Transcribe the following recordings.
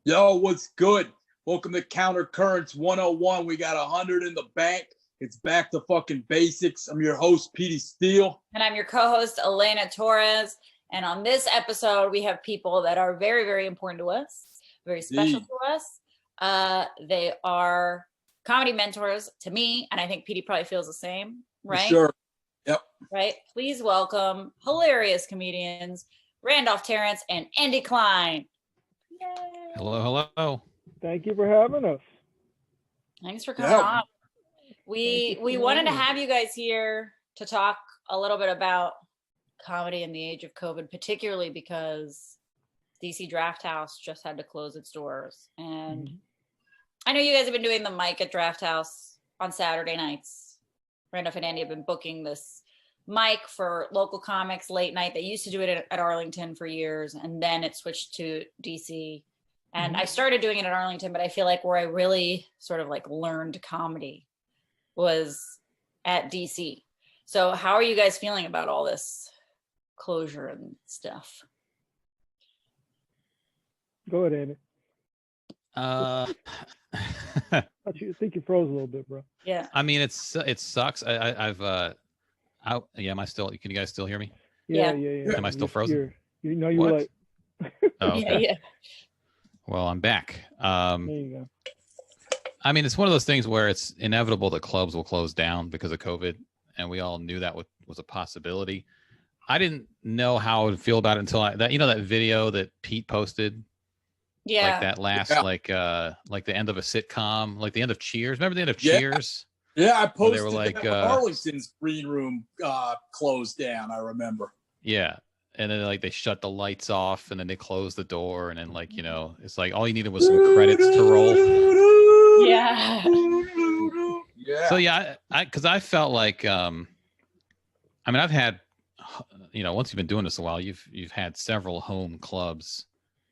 Yo, what's good? Welcome to Counter Currents 101. We got 100 in the bank. It's back to fucking basics. I'm your host, Petey Steele. And I'm your co-host, Elena Torres. And on this episode, we have people that are very, very important to us, very special to us. They are comedy mentors to me, and I think Petey probably feels the same, right? For sure. Yep. Right? Please welcome hilarious comedians, Randolph, Terrance, and Andy Kline. Yay. Hello, hello. Thank you for having us. Thanks for coming on. We wanted to have you guys here to talk a little bit about comedy in the age of COVID, particularly because DC Drafthouse just had to close its doors. And I know you guys have been doing the mic at Drafthouse on Saturday nights. Randolph and Andy have been booking this mic for local comics late night. They used to do it at Arlington for years, and then it switched to DC. And I started doing it at Arlington, but I feel like where I really sort of like learned comedy was at DC. So how are you guys feeling about all this closure and stuff? Go ahead, Andy. I think you froze a little bit, bro. Yeah. mean, it sucks. Am I still? Can you guys still hear me? Yeah. Am I still frozen? You were like. Oh, okay. Yeah. Well, I'm back. There you go. I mean, it's one of those things where it's inevitable that clubs will close down because of COVID, and we all knew that was a possibility. I didn't know how I would feel about it until that video that Pete posted. Yeah. Like that last, like the end of a sitcom, like the end of Cheers. Remember the end of Cheers? Yeah, I posted they were like, that Arlington's green room closed down, I remember. Yeah. And then they shut the lights off and then they closed the door. And then it's like all you needed was some credits to roll. Yeah. Yeah. So because I felt like, I've had, once you've been doing this a while, you've had several home clubs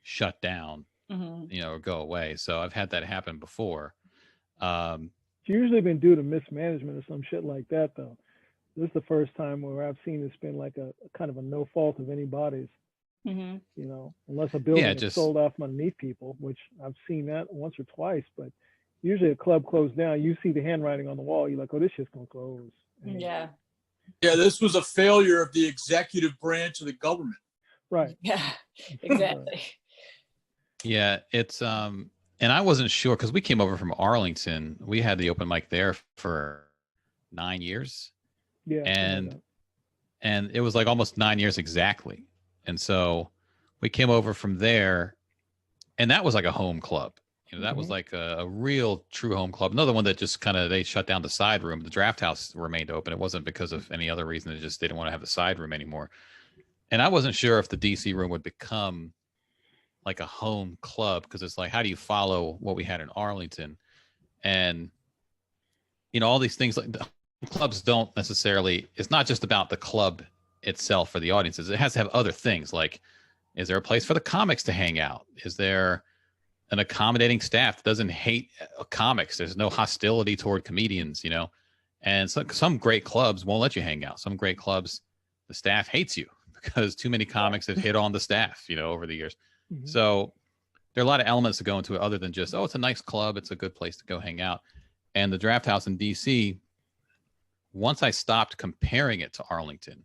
shut down, or go away. So I've had that happen before. It's usually been due to mismanagement or some shit like that, though. This is the first time where I've seen it's been like a kind of a no fault of anybody's, unless a building is sold off underneath people, which I've seen that once or twice. But usually a club closed down, you see the handwriting on the wall, you're like, oh, this shit's going to close. And yeah, this was a failure of the executive branch of the government. Right. Yeah, exactly. Yeah, it's and I wasn't sure because we came over from Arlington. We had the open mic there for 9 years. Yeah. And it was like almost 9 years exactly. And so we came over from there, and that was like a home club. That was like a real true home club. Another one that just they shut down the side room. The Drafthouse remained open. It wasn't because of any other reason. They didn't want to have the side room anymore. And I wasn't sure if the DC room would become like a home club, because it's like, how do you follow what we had in Arlington? And all these things, like the clubs don't necessarily, it's not just about the club itself for the audiences. It has to have other things, like, is there a place for the comics to hang out? Is there an accommodating staff that doesn't hate comics? There's no hostility toward comedians, and so, some great clubs won't let you hang out. Some great clubs, the staff hates you because too many comics have hit on the staff, over the years. So there are a lot of elements to go into it other than just, it's a nice club, it's a good place to go hang out. And the Drafthouse in DC, once I stopped comparing it to Arlington,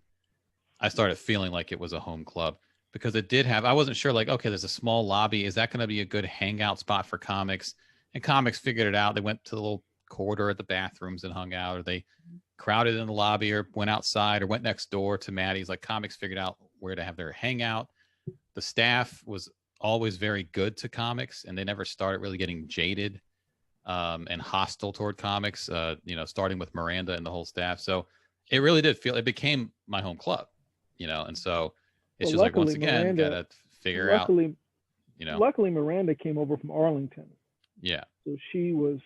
I started feeling like it was a home club, because it did have, I wasn't sure, like, okay, there's a small lobby. Is that going to be a good hangout spot for comics? And comics figured it out. They went to the little corridor at the bathrooms and hung out, or they crowded in the lobby or went outside or went next door to Maddie's. Like, comics figured out where to have their hangout. The staff was always very good to comics, and they never started really getting jaded and hostile toward comics, starting with Miranda and the whole staff. So it really did feel, it became my home club, and so it's just like, once again, gotta figure out, Luckily, Miranda came over from Arlington. Yeah. So she was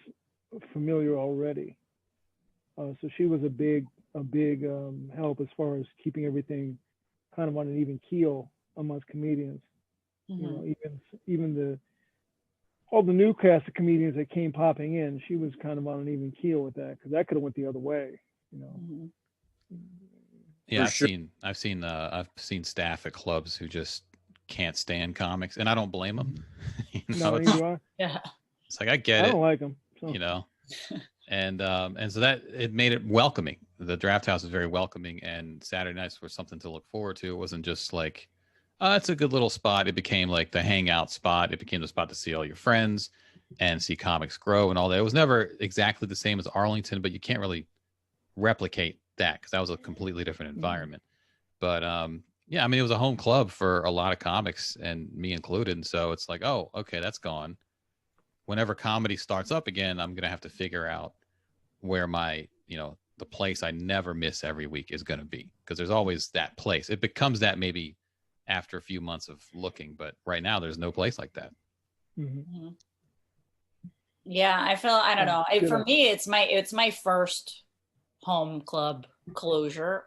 familiar already. So she was a big help as far as keeping everything kind of on an even keel amongst comedians. Even all the new cast of comedians that came popping in, she was kind of on an even keel with that, because that could have went the other way, Yeah, I've seen staff at clubs who just can't stand comics, and I don't blame them. No, neither do I. Yeah. It's like, I get I it. don't like them. So. And so that it made it welcoming. The Draft House was very welcoming, and Saturday nights were something to look forward to. It wasn't just like, it's a good little spot. It became like the hangout spot. It became the spot to see all your friends and see comics grow and all that. It was never exactly the same as Arlington, but you can't really replicate that because that was a completely different environment. But yeah, I mean, it was a home club for a lot of comics, and me included. And so it's like, oh, okay, that's gone. Whenever comedy starts up again, I'm going to have to figure out where my, the place I never miss every week is going to be, because there's always that place. It becomes that maybe after a few months of looking, but right now there's no place like that. Mm-hmm. Yeah, I don't know. For me, it's my first home club closure.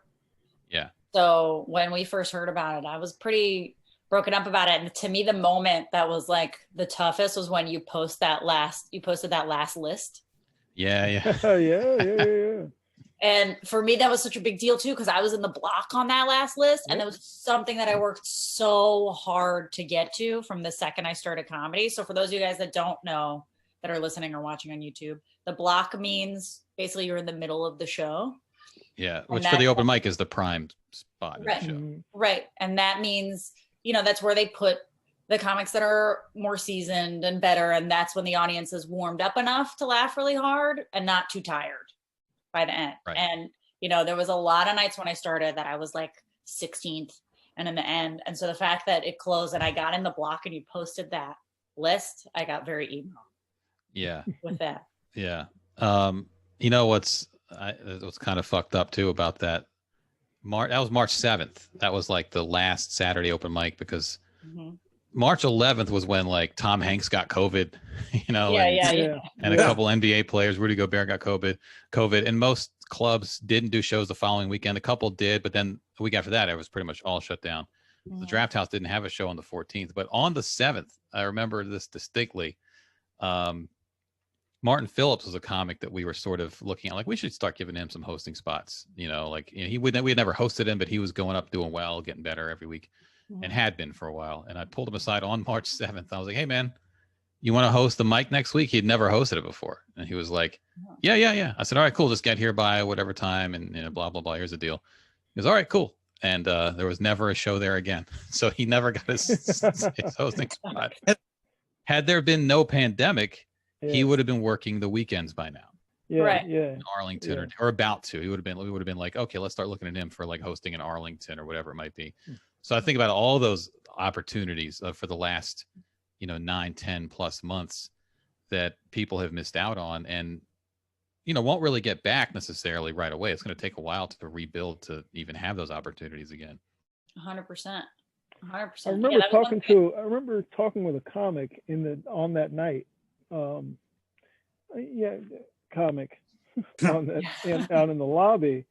Yeah. So when we first heard about it, I was pretty broken up about it. And to me, the moment that was like the toughest was when you posted that last list. Yeah. Yeah. And for me, that was such a big deal too, because I was in the block on that last list. And it was something that I worked so hard to get to from the second I started comedy. So for those of you guys that don't know, that are listening or watching on YouTube, the block means basically you're in the middle of the show. Yeah, which for the open mic is the prime spot right. in the show. Right. And that means, that's where they put the comics that are more seasoned and better. And that's when the audience is warmed up enough to laugh really hard and not too tired by the end. Right. And, there was a lot of nights when I started that I was like 16th and in the end. And so the fact that it closed and I got in the block and you posted that list, I got very emo. Yeah. With that. Yeah. What's kind of fucked up too about that. That was March 7th. That was like the last Saturday open mic, because March 11th was when like Tom Hanks got COVID, and a couple NBA players, Rudy Gobert got COVID, and most clubs didn't do shows the following weekend. A couple did, but then the week after that, it was pretty much all shut down. The Draft House didn't have a show on the 14th, but on the 7th, I remember this distinctly. Martin Phillips was a comic that we were sort of looking at, like, we should start giving him some hosting spots. We had never hosted him, but he was going up, doing well, getting better every week, and had been for a while. And I pulled him aside on March 7th. I was like, hey man, you want to host the mic next week? He'd never hosted it before. And he was like, yeah. I said, all right, cool. Just get here by whatever time. And blah, blah, blah. Here's the deal. He goes, all right, cool. And there was never a show there again. So he never got his hosting spot. Had there been no pandemic, he would have been working the weekends by now. In Arlington or about to. We would have been like, okay, let's start looking at him for like hosting in Arlington or whatever it might be. So I think about all those opportunities for the last, 9, 10 plus months that people have missed out on, and won't really get back necessarily right away. It's going to take a while to rebuild to even have those opportunities again. 100%. I remember talking with a comic on that night. Comic out in the lobby,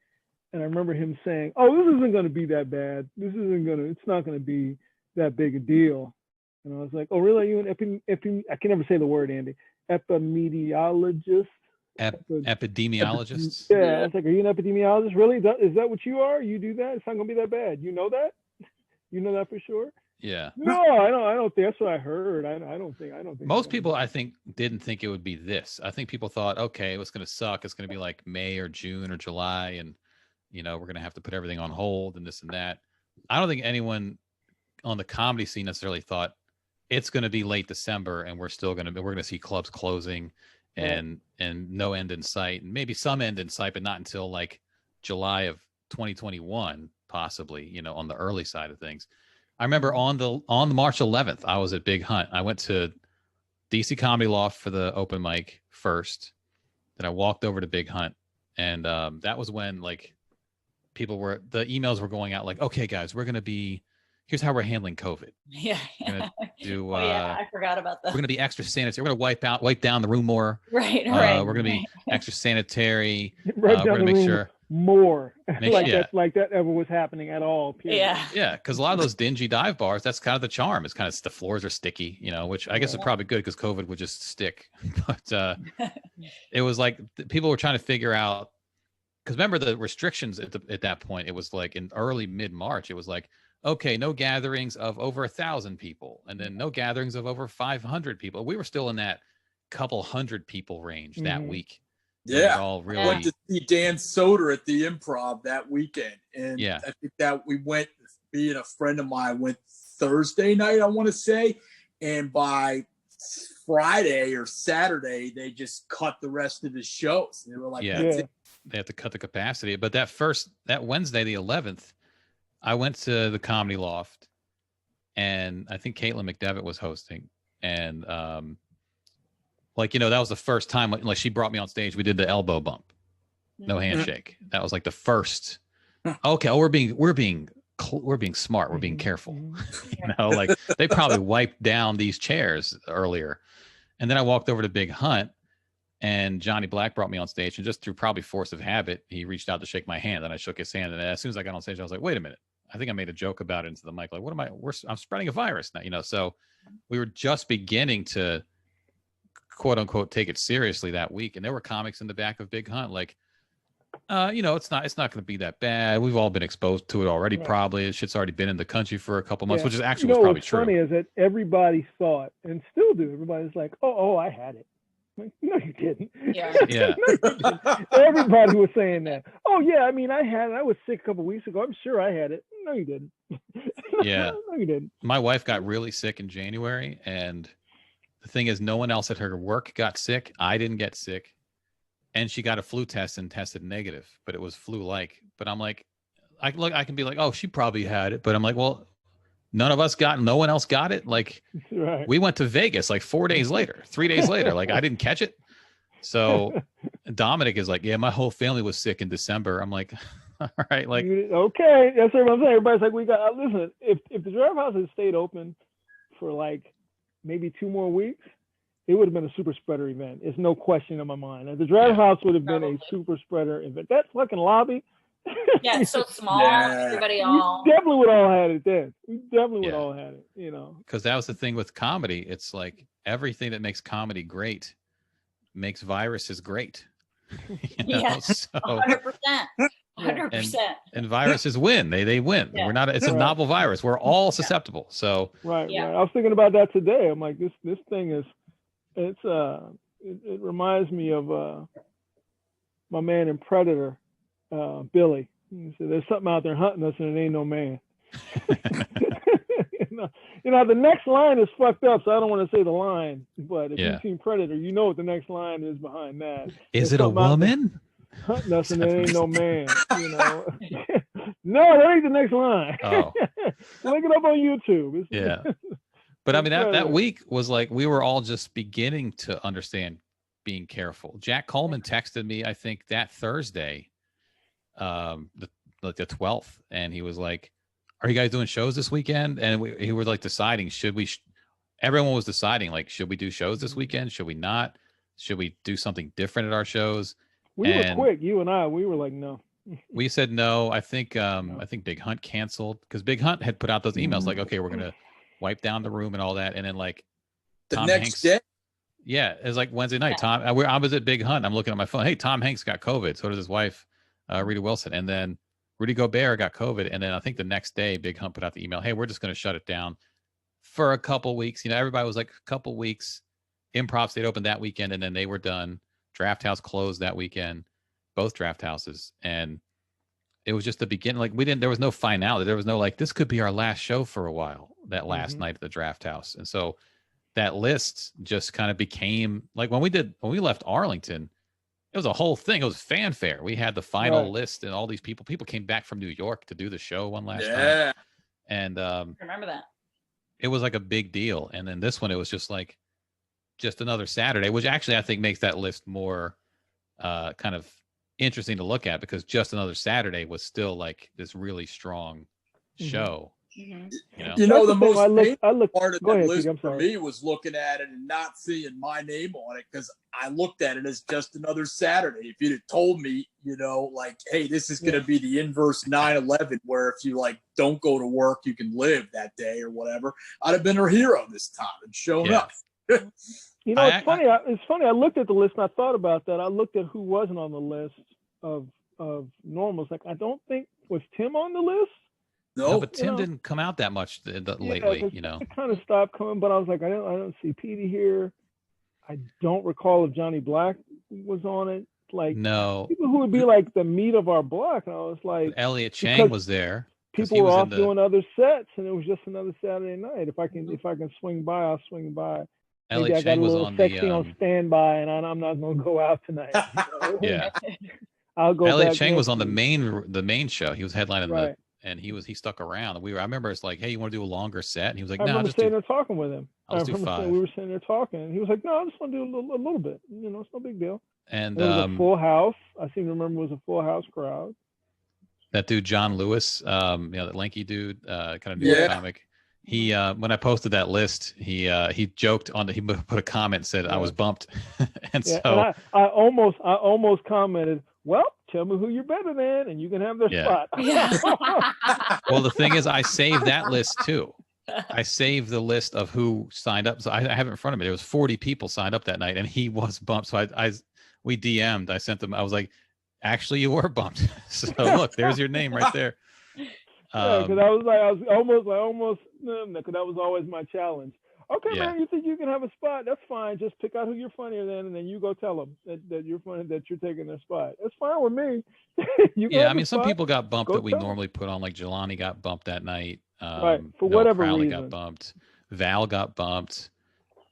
and I remember him saying, "Oh, this isn't going to be that bad. It's not going to be that big a deal." And I was like, "Oh, really? Are you an I can never say the word, Andy. Epidemiologist? Epidemiologists? Yeah, I was like, are you an epidemiologist? Really? Is that what you are? You do that? It's not going to be that bad. You know that? You know that for sure?" Yeah. No, I don't think that's what I heard. I don't think. Most people, I think, didn't think it would be this. I think people thought, okay, it was going to suck. It's going to be like May or June or July, and we're going to have to put everything on hold and this and that. I don't think anyone on the comedy scene necessarily thought it's going to be late December and we're going to see clubs closing and no end in sight, and maybe some end in sight, but not until like July of 2021, possibly. On the early side of things. I remember on the March 11th, I was at Big Hunt. I went to DC Comedy Loft for the open mic first. Then I walked over to Big Hunt, and that was when like the emails were going out like, okay, guys, here's how we're handling COVID. Yeah. We're gonna I forgot about that. We're gonna be extra sanitary. We're gonna wipe down the room more. Right. We're gonna be extra sanitary. We're gonna make sure more like that ever was happening at all. Period. Yeah, because a lot of those dingy dive bars, that's kind of the charm. It's kind of the floors are sticky, which I guess is probably good because COVID would just stick. But it was like people were trying to figure out, because remember the restrictions at that point. It was like in early mid-March. It was like, okay, no gatherings of over 1,000 people, and then no gatherings of over 500 people. We were still in that couple hundred people range that week. Yeah, all really... I went to see Dan Soder at the Improv that weekend, and I think that we went, being a friend of mine, went Thursday night, I want to say, and by Friday or Saturday, they just cut the rest of the shows. They were like, that's it. They have to cut the capacity. But that Wednesday, the 11th, I went to the Comedy Loft, and I think Caitlin McDevitt was hosting. And, like, you know, that was the first time, like, she brought me on stage. We did the elbow bump, no handshake. That was like the first. Okay, we're being smart. We're being careful. You know, like, they probably wiped down these chairs earlier. And then I walked over to Big Hunt, and Johnny Black brought me on stage, and just through probably force of habit, he reached out to shake my hand, and I shook his hand. And as soon as I got on stage, I was like, wait a minute. I think I made a joke about it into the mic. Like, I'm spreading a virus now, you know? So we were just beginning to, quote unquote, take it seriously that week. And there were comics in the back of Big Hunt, like, you know, it's not going to be that bad. We've all been exposed to it already. Probably shit's already been in the country for a couple months, which is actually was probably true. What's funny is that everybody thought, and still do. Everybody's like, oh, I had it. Like, no, you didn't. Yeah. No, you didn't. Everybody was saying that. Oh yeah, I mean, I had it. I was sick a couple weeks ago. I'm sure I had it. No, you didn't. Yeah. No, you didn't. My wife got really sick in January, and the thing is, no one else at her work got sick. I didn't get sick. And she got a flu test and tested negative, but it was flu-like. But I'm like, I can be like, oh, she probably had it. But I'm like, well, no one else got it. Like, we went to Vegas like 3 days later. Like, I didn't catch it. So Dominic is like, yeah, my whole family was sick in December. I'm like, all right. Like, okay. That's what I'm saying. Everybody's like, listen, if the Drafthouse had stayed open for like maybe 2 more weeks, it would have been a super spreader event. It's no question in my mind. The Drafthouse would have been a super spreader event. That fucking lobby. Yeah, it's so small. Everybody all. We definitely would all had it then. We definitely would all had it, you know. Because that was the thing with comedy. It's like everything that makes comedy great makes viruses great. You know? So, 100%. 100%. And viruses win. They win. We're not. It's a novel virus. We're all susceptible. So right. I was thinking about that today. I'm like, this thing is. It reminds me of my man in Predator, Billy. He said, "There's something out there hunting us, and it ain't no man." you know, the next line is fucked up, so I don't want to say the line. But if you've seen Predator, you know what the next line is behiing that. Is it a woman? Hunting us, and it ain't no man. You know. No, that ain't the next line. Oh. Look it up on YouTube. But I mean, that week was like, we were all just beginning to understand being careful. Jack Coleman texted me, I think that Thursday, the 12th. And he was like, are you guys doing shows this weekend? And he was like deciding, everyone was deciding, like, should we do shows this weekend? Should we not? Should we do something different at our shows? We were quick. You and I, we were like, no. We said no. I think Big Hunt canceled because Big Hunt had put out those emails like, okay, we're going to wipe down the room and all that. And then like the next day. Yeah. It was like Wednesday night. I was at Big Hunt. I'm looking at my phone. Hey, Tom Hanks got COVID. So does his wife, Rita Wilson. And then Rudy Gobert got COVID. And then I think the next day, Big Hunt put out the email. Hey, we're just going to shut it down for a couple weeks. You know, everybody was like a couple weeks. Improv stayed open that weekend and then they were done. Drafthouse closed that weekend, both draft houses. And it was just the beginning. Like there was no finality. There was no like, this could be our last show for a while, that last night at the Drafthouse. And so that list just kind of became like when we left Arlington, it was a whole thing. It was fanfare. We had the final list and all these people came back from New York to do the show one last time. And I remember that. It was like a big deal. And then this one, it was just like just another Saturday, which actually I think makes that list more kind of interesting to look at because just another Saturday was still like this really strong show. You know, the most painful part of that list for me was looking at it and not seeing my name on it because I looked at it as just another Saturday. If you'd have told me, you know, like, hey, this is going to be the inverse 9/11 where if you like don't go to work, you can live that day or whatever, I'd have been her hero this time and shown up. You know, it's funny. It's funny. I looked at the list and I thought about that. I looked at who wasn't on the list of normals. Like, I don't think was Tim on the list. No, but Tim didn't come out that much lately, you know. It kind of stopped coming, but I was like, I don't see Petey here. I don't recall if Johnny Black was on it. Like, no, people who would be like the meat of our block. And I was like, Elliot Chang was there. People were off doing other sets, and it was just another Saturday night. If I can swing by, I'll swing by. Elliot Chang was on sexy on standby, and I'm not going to go out tonight. You know? Yeah, I'll go. Elliot Chang was on the main show. He was headlining and he stuck around. I remember it's like, hey, you want to do a longer set? And he was like, no, I remember sitting there talking with him. I'll just do 5. We were sitting there talking, and he was like, no, I just want to do a little bit. You know, it's no big deal. And it was a full house. I seem to remember it was a full house crowd. That dude John Lewis, that lanky dude, kind of New York comic. He when I posted that list, he joked on he put a comment and said I was bumped, and so and I almost commented, well, tell me who you're better than, and you can have their spot. Yeah. Well, the thing is, I saved that list too. I saved the list of who signed up, so I have it in front of me. There was 40 people signed up that night, and he was bumped. So we DM'd. I sent them. I was like, actually, you were bumped. So look, there's your name right there. Because I was almost, because that was always my challenge. Okay, man, you think you can have a spot? That's fine. Just pick out who you're funnier than, and then you go tell them that you're funny, that you're taking their spot. That's fine with me. I mean, some people got bumped that we normally put on, like Jelani got bumped that night. Right, for whatever reason. Got bumped. Val got bumped.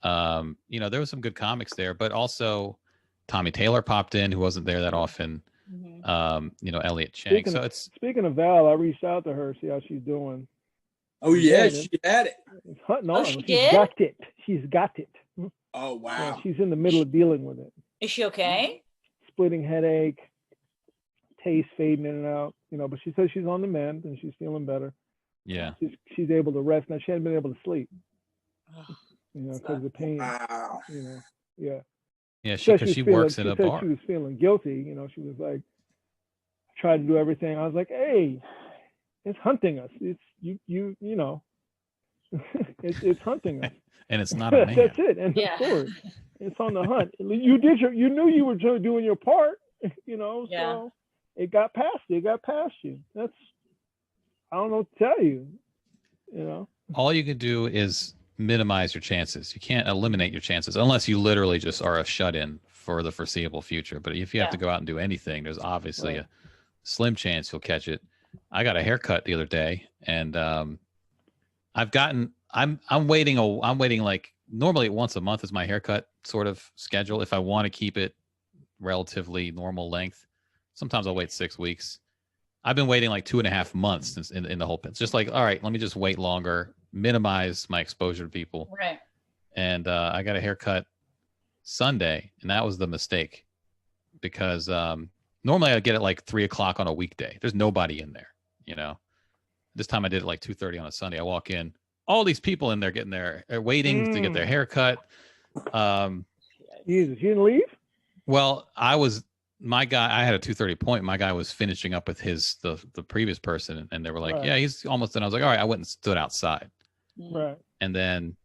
You know, there was some good comics there, but also Tommy Taylor popped in, who wasn't there that often. Mm-hmm. You know, Elliot Chang. Speaking of Val, I reached out to her, see how she's doing. Oh yeah, she had it. It's hunting on. She's got it. Oh wow. Yeah, she's in the middle of dealing with it. Is she okay? Splitting headache, taste fading in and out. You know, but she says she's on the mend and she's feeling better. Yeah. She's able to rest now. She hadn't been able to sleep. You know, because of the pain. Wow. You know. Yeah. Yeah, because she works at a bar. She was feeling guilty. You know, she was like, tried to do everything. I was like, hey, it's hunting us. It's you know, it's hunting us. And it's not a man. That's it. And the story. It's on the hunt. You knew you were doing your part. You know, so it got past you. It got past you. That's, I don't know what to tell you. You know. All you can do is minimize your chances. You can't eliminate your chances unless you literally just are a shut-in for the foreseeable future. But if you have to go out and do anything, there's obviously a slim chance you'll catch it. I got a haircut the other day, and I'm waiting like normally once a month is my haircut sort of schedule if I want to keep it relatively normal length. Sometimes I'll wait 6 weeks. I've been waiting like 2.5 months since in the whole pit. It's just like, all right, let me just wait longer, minimize my exposure to people. Right. And I got a haircut Sunday, and that was the mistake because normally I get it like 3:00 on a weekday. There's nobody in there, you know. This time I did it like 2:30 on a Sunday. I walk in, all these people in there getting there, waiting to get their haircut. Jesus, you didn't leave? Well, my guy, I had a 2:30 point. My guy was finishing up with the previous person, and they were like, yeah, he's almost done. I was like, all right, I went and stood outside. Right. And then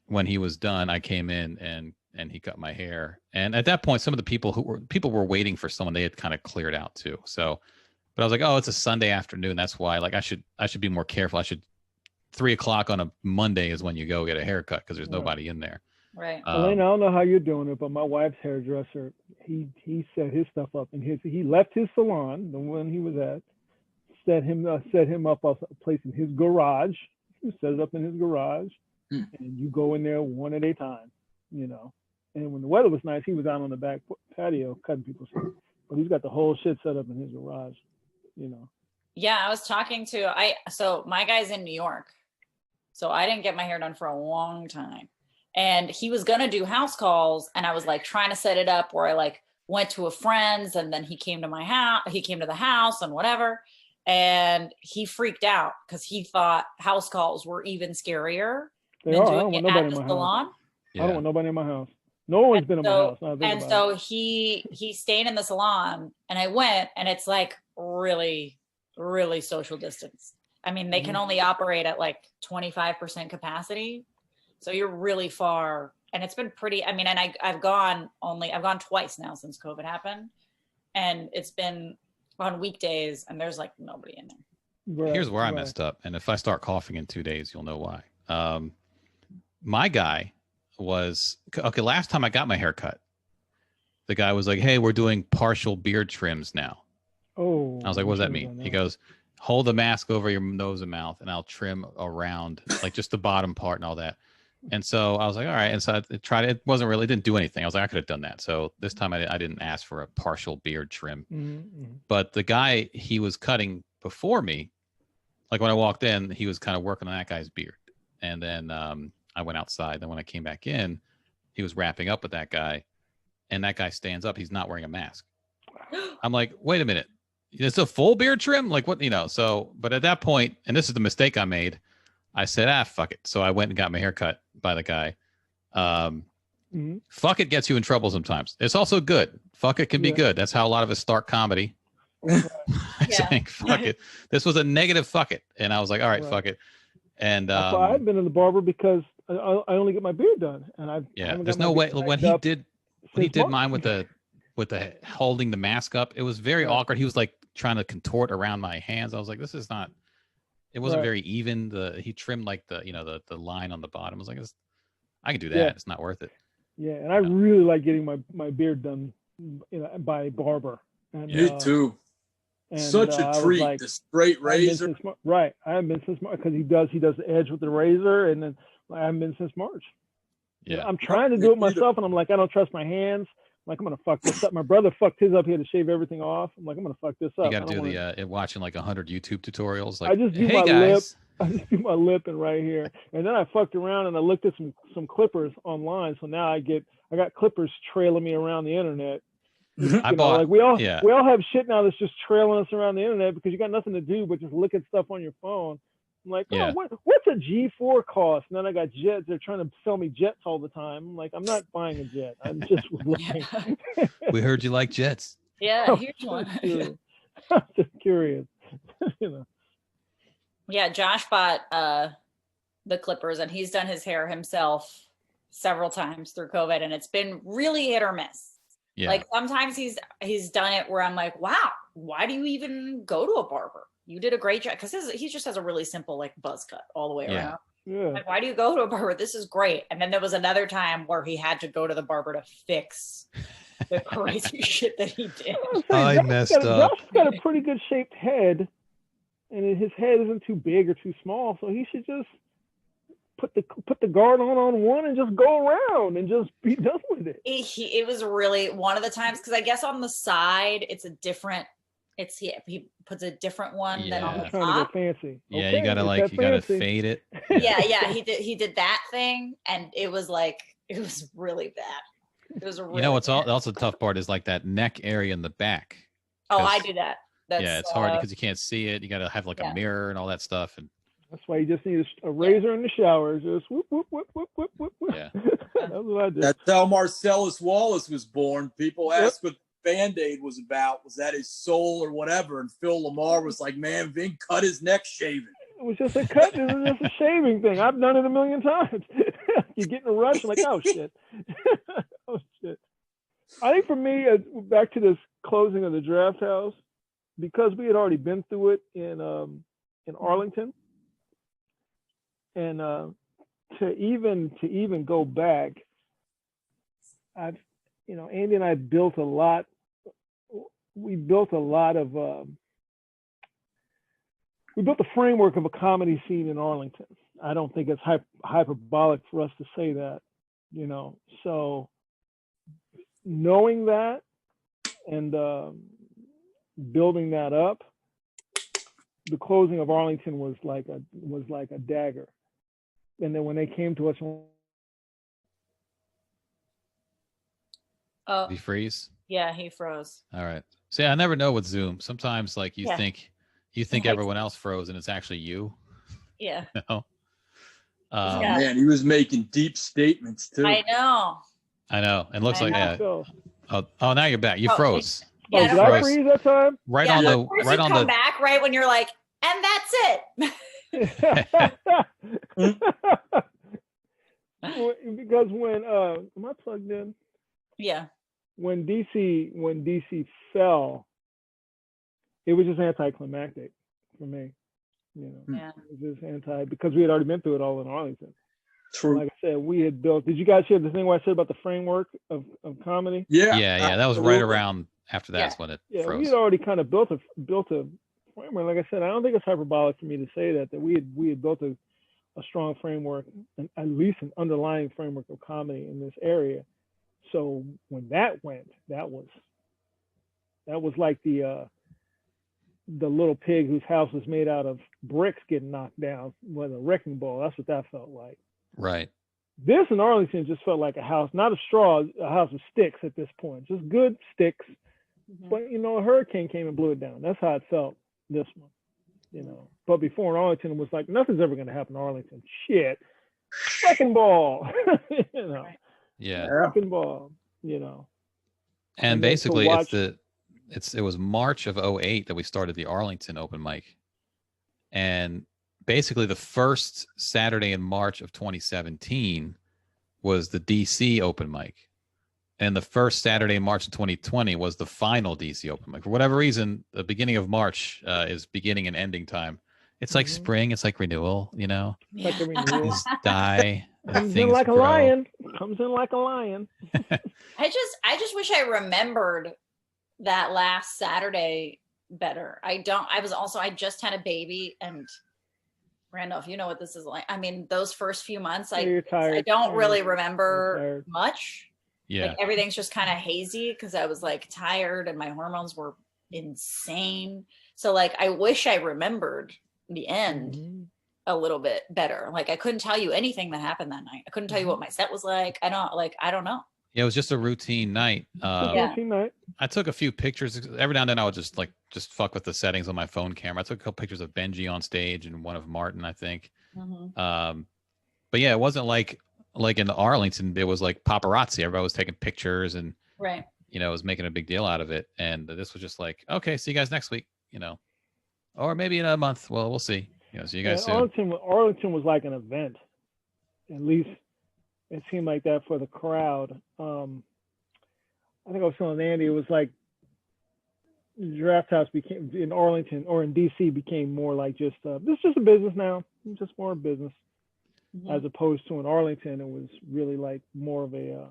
when he was done, I came in and he cut my hair. And at that point, some of the people were waiting for someone. They had kind of cleared out too. So, but I was like, oh, it's a Sunday afternoon. That's why, like, I should be more careful. I should 3:00 on a Monday is when you go get a haircut because there's nobody in there. Right. Elena, I don't know how you're doing it, but my wife's hairdresser, he set his stuff up in he left his salon, the one he was at, set him up a place in his garage. He set it up in his garage, and you go in there one at a time, you know. And when the weather was nice, he was out on the back patio cutting people's hair. But he's got the whole shit set up in his garage, you know. Yeah, I was talking to so my guy's in New York, so I didn't get my hair done for a long time. And he was gonna do house calls, and I was like trying to set it up where I like went to a friend's, and then he came to my house. He came to the house and whatever, and he freaked out because he thought house calls were even scarier than doing it at the salon. I don't want nobody in my house. No one's been in my house. And so he stayed in the salon, and I went, and it's like really, really social distance. I mean, they can only operate at like 25% capacity. So you're really far, and it's been pretty, I mean, and I've gone twice now since COVID happened, and it's been on weekdays, and there's like nobody in there. Here's where I messed up. And if I start coughing in 2 days, you'll know why. My guy was, okay, last time I got my hair cut, the guy was like, hey, we're doing partial beard trims now. Oh. I was like, what does that mean? He goes, hold the mask over your nose and mouth, and I'll trim around, like just the bottom part and all that. And so I was like, all right. And so I tried it. It didn't do anything. I was like, I could have done that. So this time I didn't ask for a partial beard trim. Mm-hmm. But the guy he was cutting before me, like when I walked in, he was kind of working on that guy's beard. And then I went outside. Then when I came back in, he was wrapping up with that guy. And that guy stands up. He's not wearing a mask. I'm like, wait a minute. It's a full beard trim? Like what, so, but at that point, and this is the mistake I made, I said, fuck it. So I went and got my hair cut by the guy. Fuck it gets you in trouble sometimes. It's also good. Fuck it can be good. That's how a lot of us start comedy. Saying fuck it. This was a negative fuck it. And I was like, all right, fuck it. And I've been in the barber because I only get my beard done. And there's no way when he did mine with the holding the mask up, it was very awkward. He was like trying to contort around my hands. I was like, this is not, it wasn't very even. He trimmed like the line on the bottom. I was like, I can do that. Yeah. It's not worth it. Yeah. And I really like getting my beard done by a barber. And, me too. And, such a treat. Like, the straight razor. I haven't been since March because he does the edge with the razor, and then I haven't been since March. Yeah. I'm trying to do it myself, and I'm like, I don't trust my hands. I'm like, I'm gonna fuck this up. My brother fucked his up. He had to shave everything off. I'm like, I'm gonna fuck this up. You got to do watching like 100 YouTube tutorials. Like, I just do my lip. I just do my lip and right here, and then I fucked around and I looked at some clippers online. So now I got clippers trailing me around the internet. We all have shit now that's just trailing us around the internet because you got nothing to do but just look at stuff on your phone. I'm like, what's a G4 cost? And then I got jets. They're trying to sell me jets all the time. I'm like, I'm not buying a jet. I'm just looking. We heard you like jets. Yeah, here's one. I'm just curious. Yeah, Josh bought the clippers, and he's done his hair himself several times through COVID, and it's been really hit or miss. Yeah. Like sometimes he's done it where I'm like, wow, why do you even go to a barber? You did a great job, because he just has a really simple like buzz cut all the way around. Yeah. Like, why do you go to a barber? This is great. And then there was another time where he had to go to the barber to fix the crazy shit that he did. I messed up. Josh's got a pretty good shaped head, and his head isn't too big or too small, so he should just put the guard on one and just go around and just be done with it. It was really one of the times, because I guess on the side he puts a different one than on the top. Trying to go fancy. Yeah, okay, you gotta fade it. Yeah, he did that thing, and it was really bad. It was what's also the tough part is like that neck area in the back. Oh, I do that. It's hard because you can't see it. You gotta have like a mirror and all that stuff, and that's why you just need a razor in the shower. Just whoop, whoop, whoop, whoop, whoop, whoop. Yeah. That's what I did. That's how Marcellus Wallace was born. People asked what Band-Aid was about. Was that his soul or whatever? And Phil Lamar was like, man, Vin cut his neck shaving. It was just a cut. It was just a shaving thing. I've done it a million times. You get in a rush, like, oh, shit. Oh, shit. I think for me, back to this closing of the Drafthouse, because we had already been through it in Arlington, and to even go back, Andy and I built a lot. We built a framework of a comedy scene in Arlington. I don't think it's hyperbolic for us to say that, So knowing that and building that up, the closing of Arlington was like a dagger. And then when they came to us, did he freeze? Yeah, he froze. All right. See, I never know with Zoom. Sometimes like you think everyone else froze and it's actually you. Yeah. Man, he was making deep statements too. I know. And looks like Oh, now you're back. You froze. Yeah, did I freeze that time? Right on the back right when you're like, and that's it. Because when am I plugged in? Yeah. When DC fell, it was just anticlimactic for me. Yeah. It was just anti, because we had already been through it all in Arlington. True. Like I said, we had built. Did you guys hear the thing where I said about the framework of comedy? Yeah. That was right around after that's when it froze. We had already kind of built a framework. Like I said, I don't think it's hyperbolic for me to say that we had built a strong framework, and at least an underlying framework of comedy in this area. So when that went, that was like the little pig whose house was made out of bricks getting knocked down with a wrecking ball. That's what that felt like. Right. This in Arlington just felt like a house, not of straw, a house of sticks at this point. Just good sticks. But, a hurricane came and blew it down. That's how it felt, this one, But before in Arlington, it was like, nothing's ever going to happen in Arlington. Shit. Wrecking ball. Yeah. Wrecking ball, And basically, it was March of 2008 that we started the Arlington open mic. And basically the first Saturday in March of 2017 was the DC open mic. And the first Saturday in March of 2020 was the final DC open mic. For whatever reason, the beginning of March is beginning and ending time. It's like spring. It's like renewal, Yeah. Like a renewal. Things die. Comes in like a lion. Comes in like a lion. I just wish I remembered that last Saturday better. I just had a baby, and Randolph, you know what this is like. I mean, those first few months, I don't really remember much. Yeah. Like, everything's just kind of hazy because I was like tired and my hormones were insane. So like, I wish I remembered the end a little bit better. Like, I couldn't tell you anything that happened that night. I couldn't tell you what my set was like. I don't know. Yeah, it was just a routine night. Routine night. I took a few pictures. Every now and then I would just fuck with the settings on my phone camera. I took a couple pictures of Benji on stage and one of Martin, I think. But yeah, it wasn't like in Arlington, it was like paparazzi. Everybody was taking pictures and right. Was making a big deal out of it. And this was just like, okay, see you guys next week, or maybe in a month. Well, we'll see. See you guys soon. Arlington was like an event. At least it seemed like that for the crowd. I think I was telling Andy, it was like Drafthouse became in Arlington or in DC became more like just this is just a business now. It's just more business. As opposed to in Arlington, it was really like more of the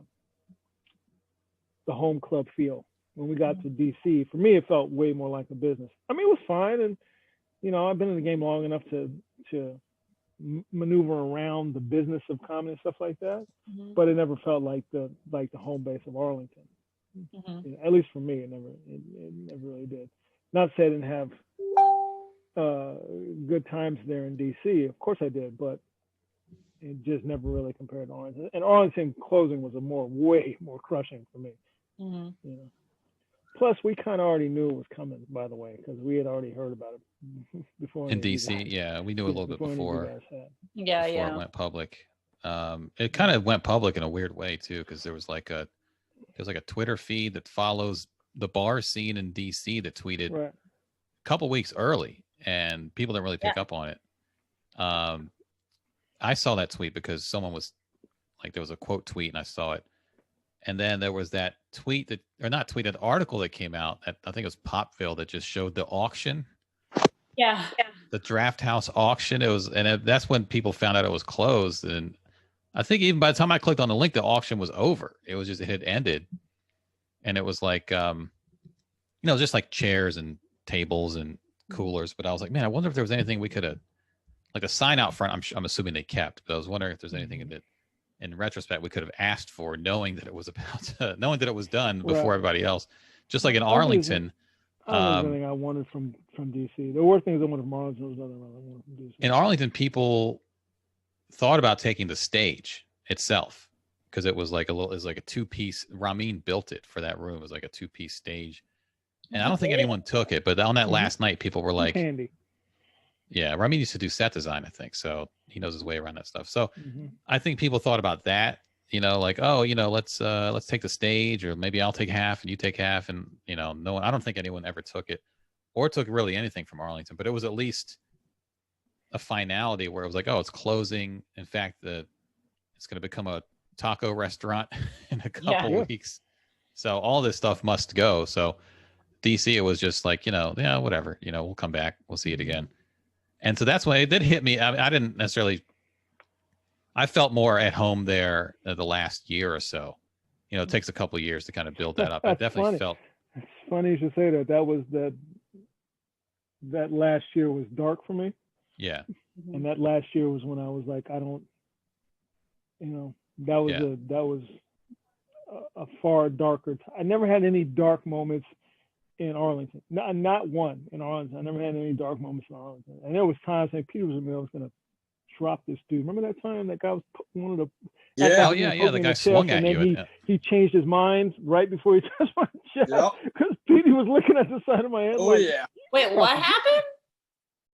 home club feel. When we got to DC, for me, it felt way more like a business. I mean, it was fine, and I've been in the game long enough to maneuver around the business of comedy and stuff like that. But it never felt like the home base of Arlington. At least for me, it never really did. Not to say I didn't have good times there in DC. Of course I did, but it just never really compared to Arlington. And Arlington closing was way more crushing for me. Plus, we kind of already knew it was coming, by the way, because we had already heard about it before. In DC, yeah, we knew a little bit before. Before it went public. It kind of went public in a weird way too, because there was like a Twitter feed that follows the bar scene in DC that tweeted a couple weeks early, and people didn't really pick up on it. I saw that tweet because someone was like, there was a quote tweet, and I saw it. And then there was that an article that came out that I think it was Popville that just showed the auction. Yeah. The Drafthouse auction. That's when people found out it was closed. And I think even by the time I clicked on the link, the auction was over. It had ended. And it was like, just like chairs and tables and coolers. But I was like, man, I wonder if there was anything we could have, like a sign out front. I'm assuming they kept, but I was wondering if there's anything that, in retrospect, we could have asked for, knowing that it was knowing that it was done before everybody else. Just like in Arlington. Everything I wanted from DC. There were things I wanted from Arlington. There was nothing I wanted from DC. In Arlington, people thought about taking the stage itself because it was like a two-piece. Ramin built it for that room. It was like a two-piece stage, and I don't think anyone took it. But on that last night, people were like, handy. Yeah, Ramin used to do set design, I think, so he knows his way around that stuff. So I think people thought about that, like, let's take the stage, or maybe I'll take half and you take half, and no one. I don't think anyone ever took it, or took really anything from Arlington. But it was at least a finality where it was like, oh, it's closing. In fact, it's going to become a taco restaurant in a couple weeks. So all this stuff must go. So DC, it was just like, whatever, we'll come back, we'll see it again. And so that's why it did hit me. I didn't necessarily, I felt more at home there the last year or so. You know, it takes a couple of years to kind of build that up. I definitely felt. It's funny you should say that. That was that last year was dark for me. Yeah. And that last year was when I was like, I don't, you know, that was a far darker. I never had any dark moments in Arlington. Not one in Arlington. I never had any dark moments in Arlington. And there was times like Peter was going to drop this dude. Remember that time that guy was one of the the guy swung at you. He changed his mind right before he touched my chest because Petey was looking at the side of my head. Oh yeah. Wait, what happened?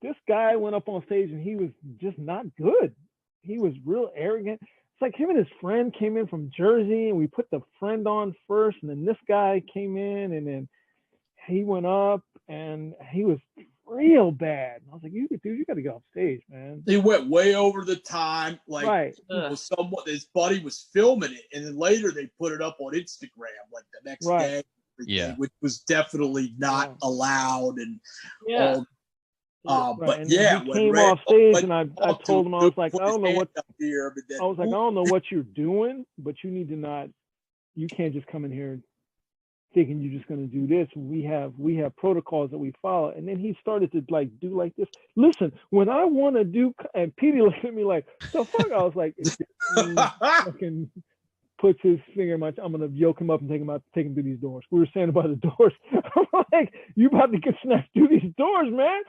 This guy went up on stage and he was just not good. He was real arrogant. It's like him and his friend came in from Jersey and we put the friend on first, and then this guy came in and then he went up and he was real bad. I was like, you got to get off stage, man. He went way over the time. Like, his buddy was filming it, and then later they put it up on Instagram, like the next day. Which was definitely not allowed. And but he came off stage, and I told him, I was like, I don't know what I don't know what you're doing, but you need to not. You can't just come in here thinking you're just going to do this. We have protocols that we follow. And then he started to do like this. Listen, when I want to do, and Petey looked at me like, the fuck? I was like, fucking puts his finger in my, I'm going to yoke him up and take him through these doors. We were standing by the doors. I'm like, you about to get snatched through these doors, man.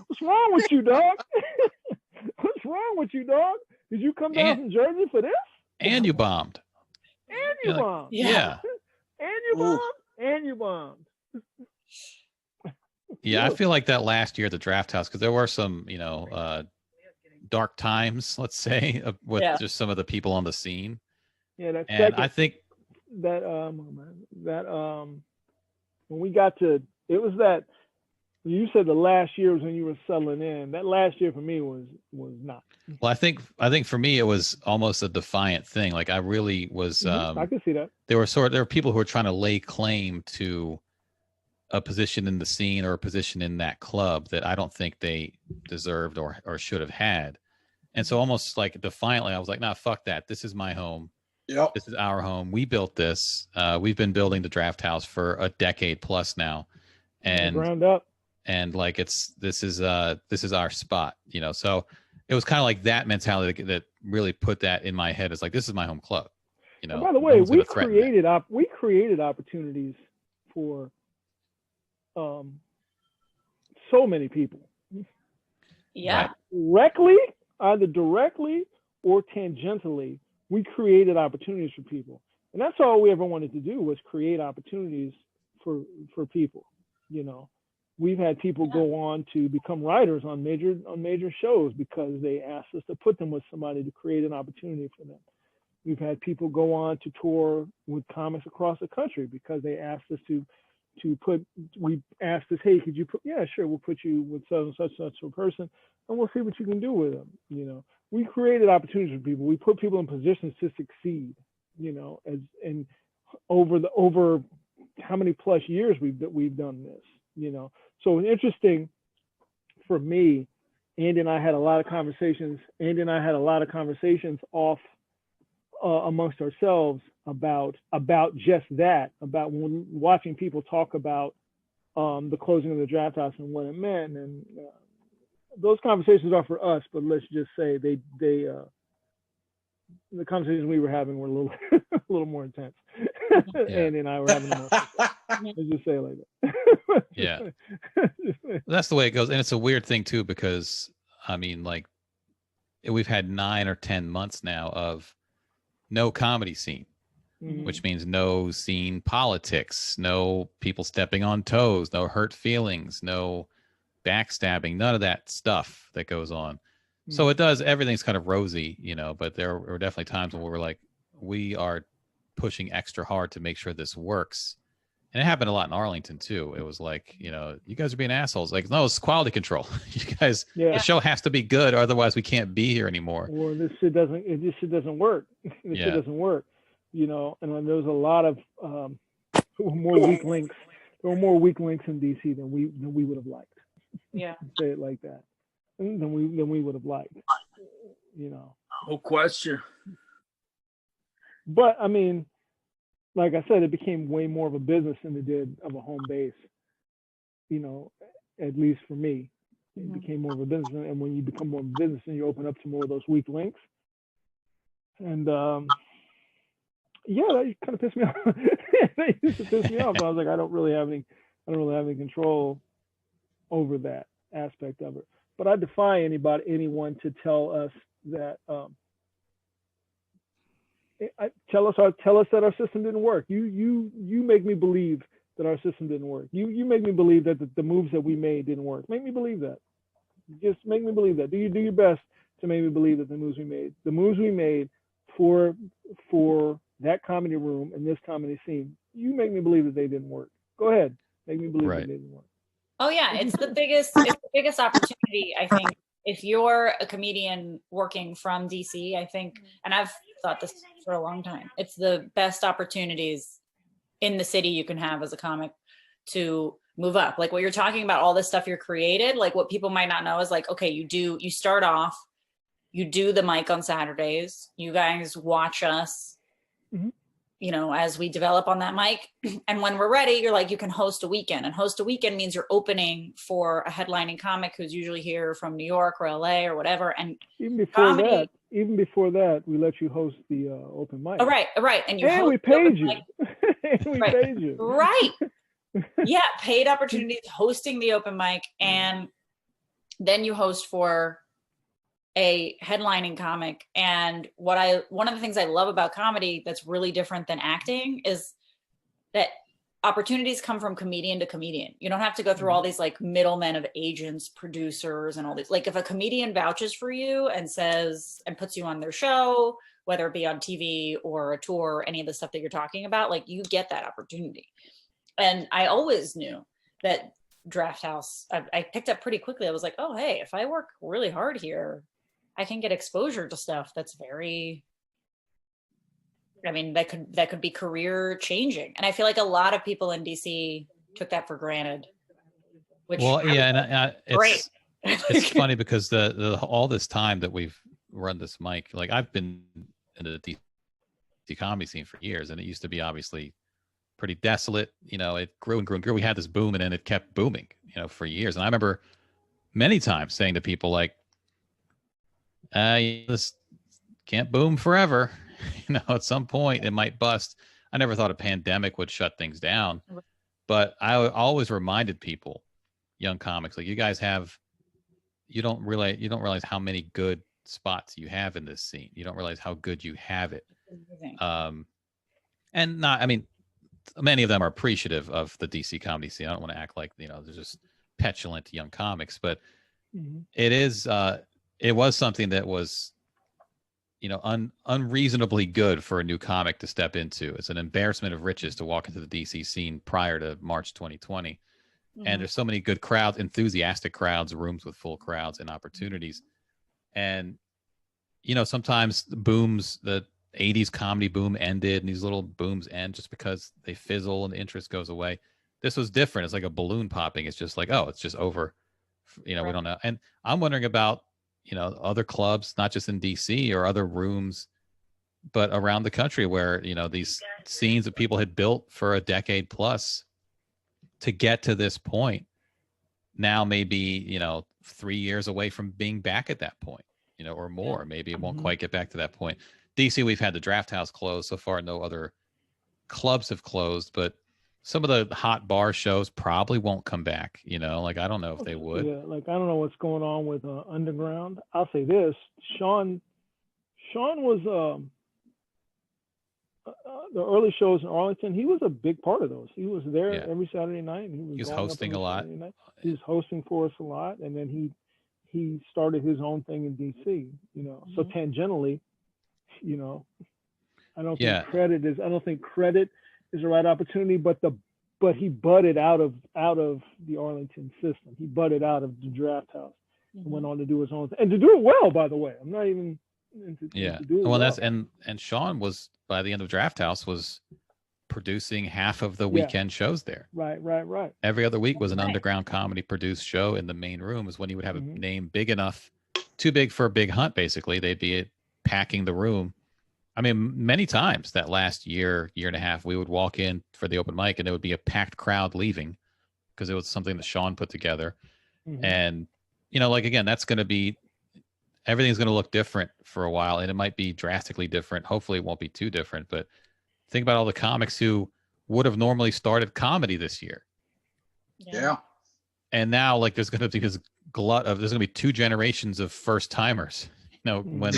What's wrong with you, dog? What's wrong with you, dog? Did you come down from Jersey for this? And you bombed. And you bombed. Yeah. And you bombed. And you bombed. Yeah, I feel like that last year at the Drafthouse, because there were some, dark times, let's say, with just some of the people on the scene. Yeah, that's. And I think that when we got to, it was that. You said the last year was when you were settling in. That last year for me was not. Well, I think for me it was almost a defiant thing. Like I really was. I could see that. There were people who were trying to lay claim to a position in the scene or a position in that club that I don't think they deserved or should have had. And so almost like defiantly, I was like, nah, fuck that. This is my home. Yep. This is our home. We built this. We've been building the Drafthouse for a decade plus now, and ground up. And like this is our spot, So it was kind of like that mentality that really put that in my head. It's like, this is my home club, And by the way, we created opportunities for so many people. Yeah. Either directly or tangentially, we created opportunities for people. And that's all we ever wanted to do, was create opportunities for people, We've had people go on to become writers on major shows because they asked us to put them with somebody to create an opportunity for them. We've had people go on to tour with comics across the country because they asked us we asked us, hey, could you put, yeah, sure, we'll put you with such a person and we'll see what you can do with them. We created opportunities for people. We put people in positions to succeed, and over how many plus years we've done this, So it's interesting for me. Andy and I had a lot of conversations. Off amongst ourselves about just that, about when watching people talk about the closing of the Drafthouse and what it meant. And those conversations are for us, but let's just say they the conversations we were having were a little more intense. Andy and I were having them. Let's just say it like that. Yeah. That's the way it goes. And it's a weird thing too, because we've had 9 or 10 months now of no comedy scene, which means no scene politics, no people stepping on toes, no hurt feelings, no backstabbing, none of that stuff that goes on. So everything's kind of rosy, but there were definitely times when we were like, we are pushing extra hard to make sure this works. And it happened a lot in Arlington too. It was like, you guys are being assholes. Like, no, it's quality control. You guys, the show has to be good, otherwise we can't be here anymore. Or this shit doesn't work. Shit doesn't work. And there's a lot of more weak links. There were more weak links in DC than we would have liked. Yeah. Say it like that. Than we would have liked. No question. But I mean, like I said, it became way more of a business than it did of a home base. At least for me, it became more of a business. And when you become more of a business, then you open up to more of those weak links. And that kind of pissed me off. That used to piss me off. I was like, I don't really have any control over that aspect of it. But I defy anyone to tell us that tell us that our system didn't work. You make me believe that our system didn't work. You make me believe that the moves that we made didn't work. Make me believe that. Just make me believe that. Do your best to make me believe that the moves we made for that comedy room and this comedy scene, you make me believe that they didn't work. Go ahead, make me believe that they didn't work. Oh yeah, it's the biggest opportunity, I think. If you're a comedian working from DC, I think, and I've thought this for a long time, it's the best opportunities in the city you can have as a comic to move up. Like what you're talking about, all this stuff you're created, like what people might not know is like, okay, you start off, you do the mic on Saturdays, you guys watch us, as we develop on that mic. And when we're ready, you're like, you can host a weekend. And host a weekend means you're opening for a headlining comic who's usually here from New York or LA or whatever. And even before that, we let you host the open mic. Oh, right. And we paid you. Paid you. Right. Yeah. Paid opportunities, hosting the open mic. And then you host for a headlining comic. And one of the things I love about comedy that's really different than acting is that opportunities come from comedian to comedian. You don't have to go through all these like middlemen of agents, producers, and all these. Like if a comedian vouches for you and says and puts you on their show, whether it be on TV or a tour or any of the stuff that you're talking about, like you get that opportunity. And I always knew that Drafthouse, I picked up pretty quickly. I was like, oh, hey, if I work really hard here, I can get exposure to stuff that's very, that could be career changing. And I feel like a lot of people in DC took that for granted. It's funny because the all this time that we've run this mic, like I've been in the DC comedy scene for years, and it used to be obviously pretty desolate. It grew and grew and grew. We had this boom, and then it kept booming, for years. And I remember many times saying to people like, this can't boom forever. At some point it might bust. I never thought a pandemic would shut things down, but I always reminded people, young comics, like you guys you don't realize how many good spots you have in this scene. You don't realize how good you have it. And many of them are appreciative of the DC comedy scene. I don't want to act like, they're just petulant young comics, but it was something that was, unreasonably good for a new comic to step into. It's an embarrassment of riches to walk into the DC scene prior to March 2020. And there's so many good crowds, enthusiastic crowds, rooms with full crowds and opportunities. And, sometimes the booms, the 80s comedy boom ended and these little booms end just because they fizzle and the interest goes away. This was different. It's like a balloon popping. It's just like, oh, it's just over. We don't know. And I'm wondering about, other clubs, not just in DC or other rooms, but around the country where, these scenes that people had built for a decade plus to get to this point now maybe, 3 years away from being back at that point, or more. Maybe it won't quite get back to that point. DC, we've had the Drafthouse closed. So far, no other clubs have closed, but some of the hot bar shows probably won't come back, like, I don't know if they would. Yeah, like, I don't know what's going on with Underground. I'll say this, Sean was, the early shows in Arlington, he was a big part of those. He was there every Saturday night. And he was hosting a lot. He was hosting for us a lot. And then he started his own thing in DC, so tangentially, I don't think credit is the right opportunity, but he butted out of the Arlington system. He butted out of the Drafthouse and went on to do his own thing, and to do it well, by the way. I'm not even to do it well. That's and Sean was, by the end of Drafthouse, was producing half of the weekend shows there. Right. Every other week was an underground comedy produced show in the main room. Is when you would have a name big enough, too big for a big hunt. Basically, they'd be packing the room. I mean, many times that last year and a half, we would walk in for the open mic and there would be a packed crowd leaving because it was something that Sean put together. And, you know, like, again, that's going to be, everything's going to look different for a while, and it might be drastically different. Hopefully it won't be too different, but think about all the comics who would have normally started comedy this year. Yeah. And now, like, there's going to be this glut of, there's going to be 2 generations of first timers, you know, when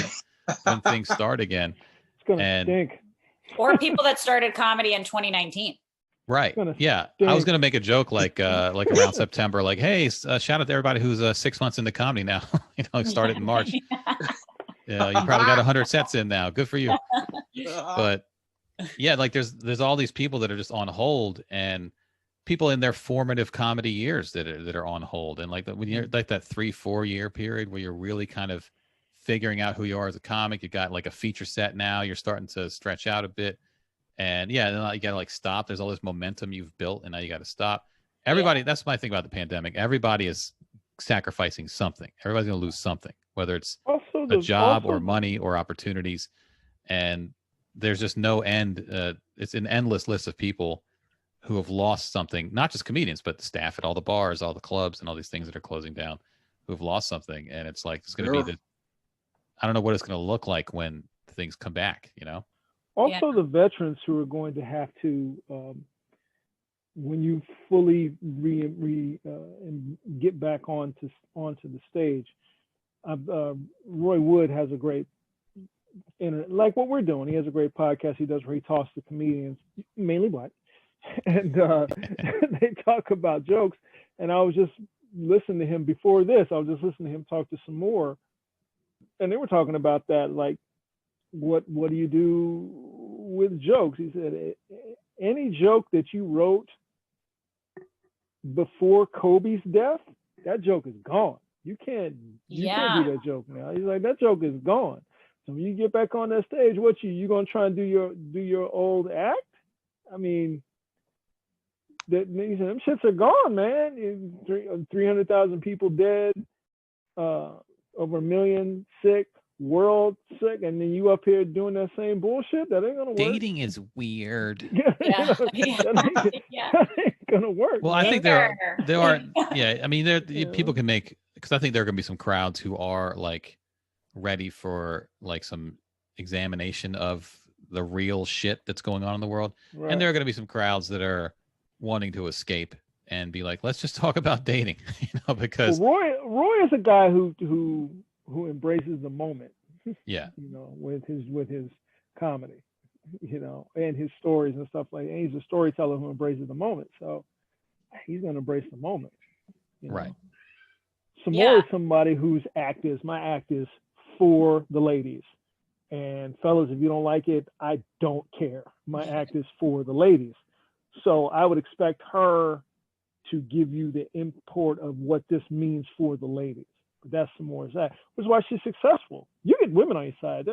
things start again. It's going to stink. Or people that started comedy in 2019. Right. Yeah. I was going to make a joke like around September, like, hey, shout out to everybody who's 6 months into comedy now. You know, started in March. You probably got 100 sets in now. Good for you. But yeah, like there's all these people that are just on hold, and people in their formative comedy years that are on hold. And like when you're like that 3-4 year period where you're really kind of figuring out who you are as a comic, you got like a feature set now, you're starting to stretch out a bit. And yeah, then you got to like stop. There's all this momentum you've built, and now you got to stop. Everybody, that's my thing about the pandemic. Everybody is sacrificing something. Everybody's going to lose something, whether it's a job or money or opportunities. And there's just no end. It's an endless list of people who have lost something, not just comedians, but the staff at all the bars, all the clubs, and all these things that are closing down, who have lost something. And it's like, it's going to be I don't know what it's going to look like when things come back, you know? Also, the veterans who are going to have to, when you fully get back onto the stage, Roy Wood has a great, like what we're doing. He has a great podcast he does where he talks to comedians, mainly black, and they talk about jokes. And I was just listening to him before this. I was just listening to him talk to some more, and they were talking about that, like, what do you do with jokes? He said, any joke that you wrote before Kobe's death, that joke is gone. You can't do that joke now. He's like, that joke is gone. So when you get back on that stage, what you gonna try and do your old act? I mean, them shits are gone, man. 300,000 people dead, over 1 million sick, world sick, and then you up here doing that same bullshit. That ain't gonna work. Dating is weird. That ain't gonna work. Well, I think there are. Yeah, I mean, people can make, because I think there are gonna be some crowds who are like ready for like some examination of the real shit that's going on in the world, and there are gonna be some crowds that are wanting to escape and be like, let's just talk about dating, you know, because Roy is a guy who embraces the moment. Yeah. You know, with his comedy, you know, and his stories and stuff like that. And he's a storyteller who embraces the moment. So he's gonna embrace the moment. You know? Right. Samora is somebody whose my act is for the ladies. And fellas, if you don't like it, I don't care. My act is for the ladies. So I would expect her to give you the import of what this means for the ladies. But that's Samora's act, which is why she's successful. You get women on your side.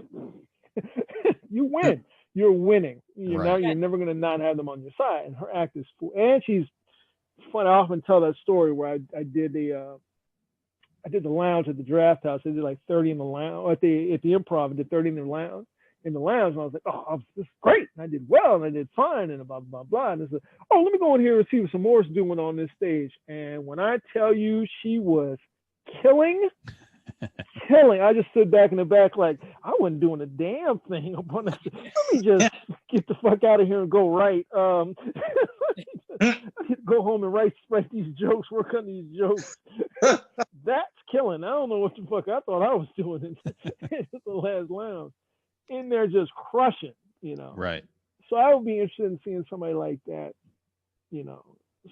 You win. You're winning. You're never going to not have them on your side. And her act is full. And she's fun. I often tell that story where I did the lounge at the Drafthouse. I did like 30 in the lounge at the Improv. I did 30 in the lounge. And I was like, oh, this is great. And I did well, and I did fine, and blah, blah, blah. And I said, oh, let me go in here and see what Samora's doing on this stage. And when I tell you she was killing, I just stood back in the back like, I wasn't doing a damn thing. Let me just get the fuck out of here and go right. I need to go home and write these jokes, work on these jokes. That's killing. I don't know what the fuck I thought I was doing in the last lounge. In there just crushing, you know. Right. So I would be interested in seeing somebody like that, you know,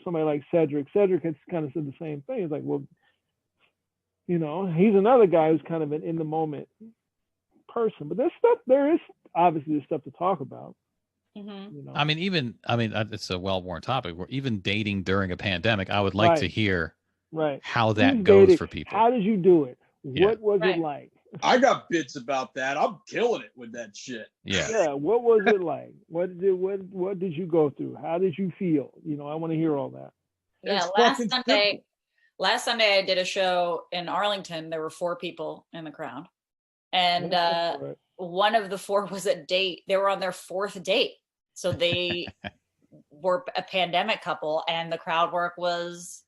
somebody like Cedric. Cedric has kind of said the same thing. It's like, well, you know, he's another guy who's kind of an in the moment person. But there is obviously stuff to talk about. Mm-hmm. You know? I mean, it's a well-worn topic. Where even dating during a pandemic, I would like to hear how that goes for people. How did you do it? What was it like? I got bits about that. I'm killing it with that shit. Yeah. Yeah. What was it like? What did you go through? How did you feel? I want to hear all that. Yeah. Last Sunday I did a show in Arlington. There were 4 people in the crowd. And one of the 4 was a date. They were on their 4th date. So they were a pandemic couple, and the crowd work was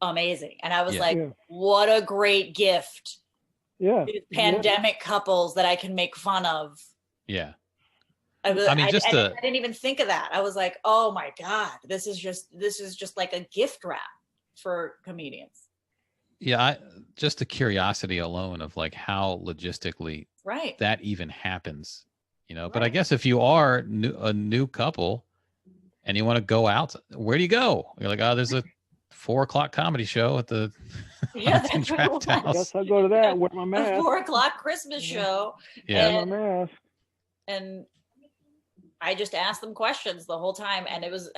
amazing. And I was what a great gift. Yeah. These pandemic couples that I can make fun of. Yeah. I didn't even think of that. I was like, oh my God, this is just like a gift wrap for comedians. Yeah, just the curiosity alone of like how logistically that even happens, But I guess if you are a new couple and you want to go out, where do you go? You're like, oh, there's a 4:00 comedy show at the Drafthouse. I guess I'll go to that with my mask. A 4:00 Christmas show. Yeah. And my mask. And I just asked them questions the whole time, and it was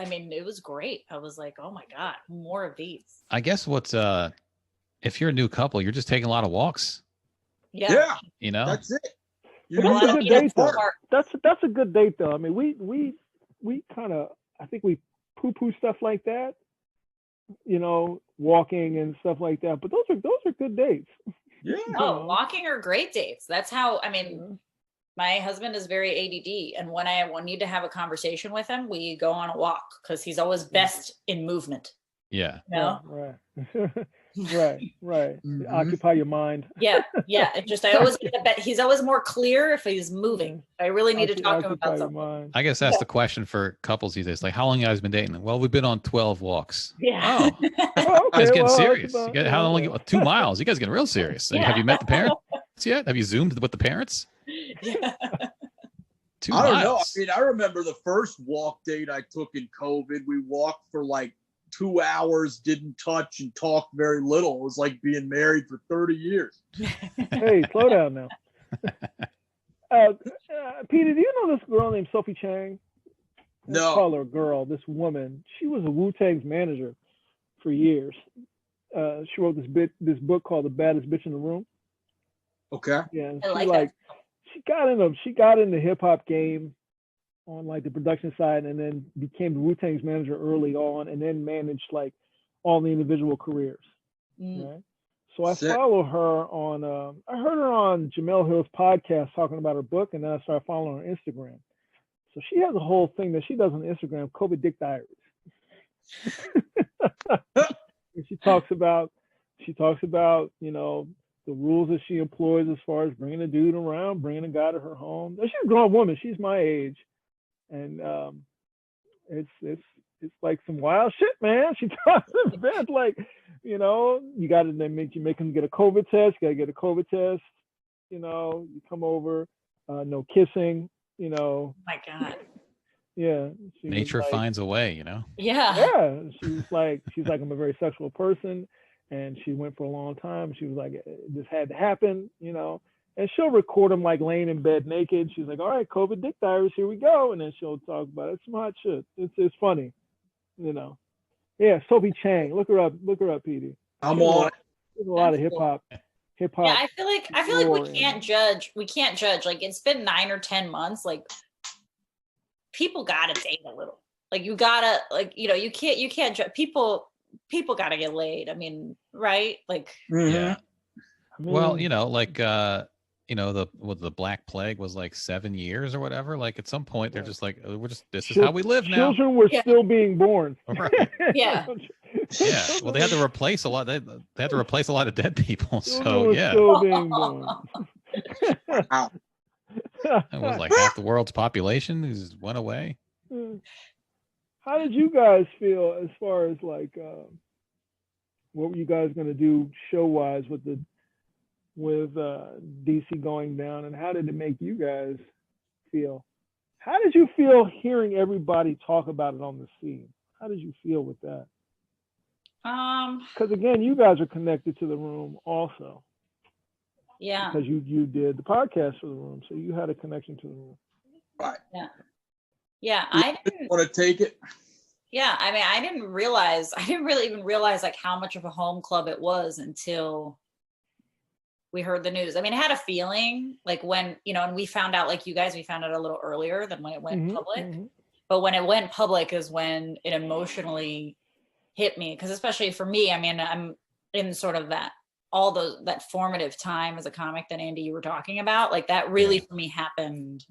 great. I was like, oh my God, more of these. I guess if you're a new couple, you're just taking a lot of walks. Yeah. That's it. That's a good date, though. That's a good date, though. I mean, we kind of, I think we poo-poo stuff like that, walking and stuff like that. But those are good dates. Yeah. Oh, walking are great dates. That's how. I mean, my husband is very ADD, and when I need to have a conversation with him, we go on a walk because he's always best in movement. Yeah. Right. Right. Mm-hmm. Occupy your mind. Yeah. I always get a bet. He's always more clear if he's moving. I really need to talk to him about something. I guess that's the question for couples these days. Like, how long you guys been dating? Well, we've been on 12 walks. Yeah. Oh, okay, guys getting serious. How long? 2 miles. You guys getting real serious. Yeah. Have you met the parents yet? Have you Zoomed with the parents? Yeah. 2 miles. I don't know. I mean, I remember the first walk date I took in COVID. We walked for like 2 hours, didn't touch and talked very little. It was like being married for 30 years. Hey, slow down now. Peter, do you know this girl named Sophie Chang? No. Call her a girl, this woman. She was a Wu-Tang's manager for years. She wrote this book called The Baddest Bitch in the Room. Okay. Yeah, she got in the hip hop game on like the production side, and then became the Wu-Tang's manager early on, and then managed like all the individual careers. Right? So I follow her on, I heard her on Jamel Hill's podcast talking about her book, and then I started following her on Instagram. So she has a whole thing that she does on Instagram, COVID Dick Diaries. And she talks about, the rules that she employs as far as bringing a dude around, bringing a guy to her home. She's a grown woman. She's my age. And it's like some wild shit, man. She talks about like, you got to make them get a COVID test. You got to get a COVID test. You come over, no kissing. Oh my God. Yeah. Nature finds a way, Yeah. Yeah. She's like, I'm a very sexual person, and she went for a long time. She was like, this had to happen, And she'll record them like laying in bed naked. She's like, all right, COVID Dick Diaries, here we go. And then she'll talk about it. Some hot shit. It's funny, Yeah, Sophie Chang. Look her up, Petey. I'm on. There's a lot of hip hop. Yeah, I feel like we can't judge. We can't judge. Like, it's been 9 or 10 months. Like, people gotta date a little. Like, you gotta, like, you can't judge. People gotta get laid. I mean, right? Like, yeah. Well, the Black Plague was like 7 years or whatever. Like, at some point they're just like, this is how we live now. Children were still being born. Right. Yeah. Yeah. Well, they had to replace a lot. They had to replace a lot of dead people. So yeah. Still being born. It was like half the world's population just went away. How did you guys feel as far as like what were you guys going to do show wise with DC going down, and how did it make you guys feel? How did you feel hearing everybody talk about it on the scene? How did you feel with that? Because again, you guys are connected to the room also. Yeah. Because you did the podcast for the room, so you had a connection to the room. Right. Yeah. Yeah. I didn't want to take it. Yeah. I mean, I didn't really even realize like how much of a home club it was until we heard the news. I mean, I had a feeling like when, you know, and we found out, like you guys, we found out a little earlier than when it went public. But when it went public is when it emotionally hit me. Because especially for me, I mean, I'm in sort of that formative time as a comic that Andy, you were talking about. Like that really for me happened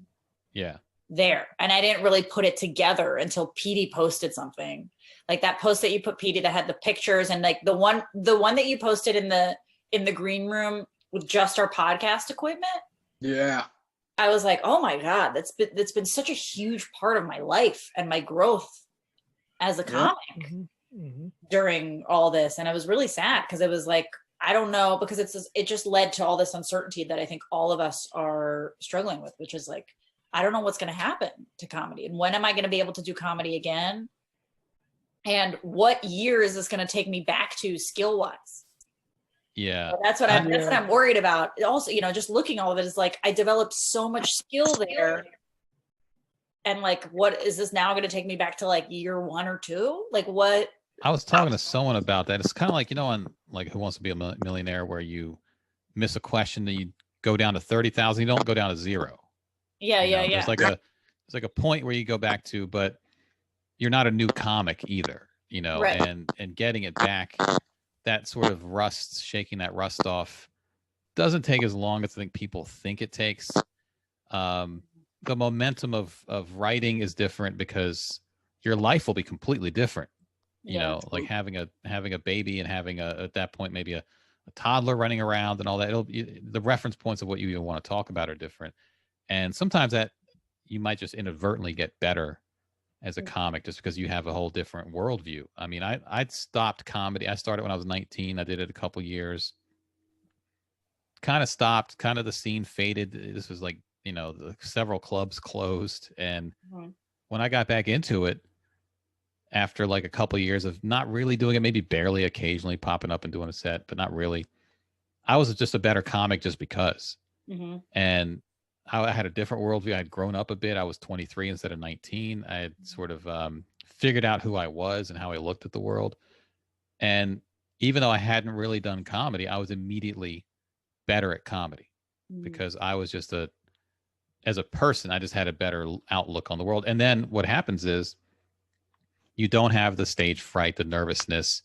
there. And I didn't really put it together until Petey posted something. Like that post that you put, Petey, that had the pictures, and like the one that you posted in the green room with just our podcast equipment. Yeah. I was like, oh my God, that's been such a huge part of my life and my growth as a comic during all this. And I was really sad because it was like, I don't know, because it just led to all this uncertainty that I think all of us are struggling with, which is like, I don't know what's going to happen to comedy, and when am I going to be able to do comedy again? And what year is this going to take me back to skill-wise? Yeah. So that's what I'm worried about. Also, you know, just looking all of it is like, I developed so much skill there. And like, what is this now going to take me back to like year 1 or 2? Like what? I was talking to someone about that. It's kind of like, you know, on like Who Wants to Be a Millionaire, where you miss a question and you go down to 30,000, you don't go down to 0. Yeah. There's like a point where you go back to, but you're not a new comic either, you know, and getting it back, that sort of shaking that rust off doesn't take as long as I think people think it takes. The momentum of writing is different because your life will be completely different. You know, like having a baby and having at that point, maybe a toddler running around and all that. The reference points of what you even want to talk about are different. And sometimes that you might just inadvertently get better as a comic just because you have a whole different worldview. I mean, I'd stopped comedy. I started when I was 19. I did it a couple years. Kind of stopped. Kind of the scene faded. This was like, you know, several clubs closed. And when I got back into it, after like a couple of years of not really doing it, maybe barely occasionally popping up and doing a set, but not really, I was just a better comic just because. And I had a different worldview. I had grown up a bit. I was 23 instead of 19. I had sort of figured out who I was and how I looked at the world. And even though I hadn't really done comedy, I was immediately better at comedy because I was just as a person, I just had a better outlook on the world. And then what happens is you don't have the stage fright, the nervousness.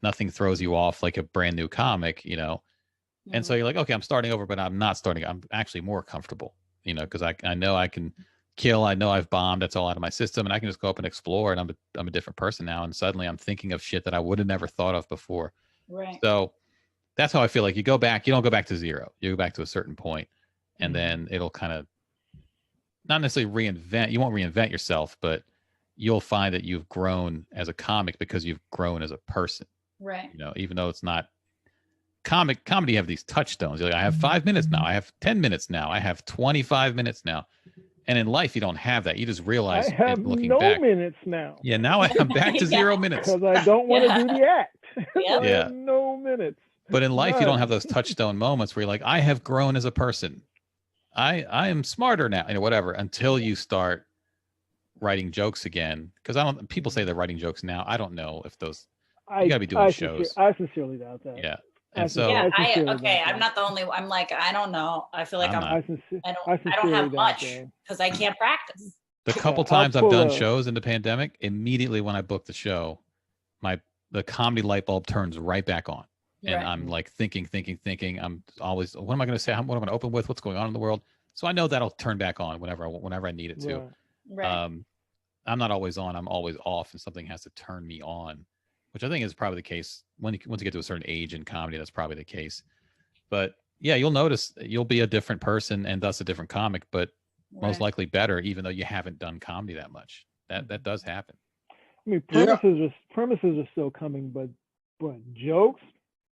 Nothing throws you off like a brand new comic, you know? And so you're like, okay, I'm starting over, but I'm not starting. I'm actually more comfortable, you know, because I know I can kill. I know I've bombed. That's all out of my system. And I can just go up and explore. And I'm a different person now. And suddenly I'm thinking of shit that I would have never thought of before. Right. So that's how I feel like you go back. You don't go back to 0. You go back to a certain point, and then it'll kind of not necessarily reinvent. You won't reinvent yourself, but you'll find that you've grown as a comic because you've grown as a person. Right. You know, even though it's not comedy, you have these touchstones. You're like, I have 5 minutes now. I have 10 minutes now. I have 25 minutes now. And in life, you don't have that. You just realize I have looking no back. minutes now. Yeah, now I'm back to 0 minutes. Because I don't want to do the act. Yeah. I have no minutes. But in life, you don't have those touchstone moments where you're like, I have grown as a person. I am smarter now, you know, whatever, until you start writing jokes again. Because people say they're writing jokes now. I don't know if those, you gotta be doing shows. I sincerely doubt that. Yeah. And so I'm not the only one. I'm like, I don't know. I feel like I don't have much because I can't practice. The couple times I've done shows in the pandemic, immediately when I book the show, the comedy light bulb turns right back on. And I'm like thinking. I'm always, what am I going to say? What am I going to open with? What's going on in the world? So I know that'll turn back on whenever I need it to. Right. I'm not always on. I'm always off, and something has to turn me on, which I think is probably the case once you get to a certain age in comedy. That's probably the case. But yeah, you'll notice you'll be a different person and thus a different comic, but most likely better, even though you haven't done comedy that much. That does happen. I mean, premises are still coming, but jokes.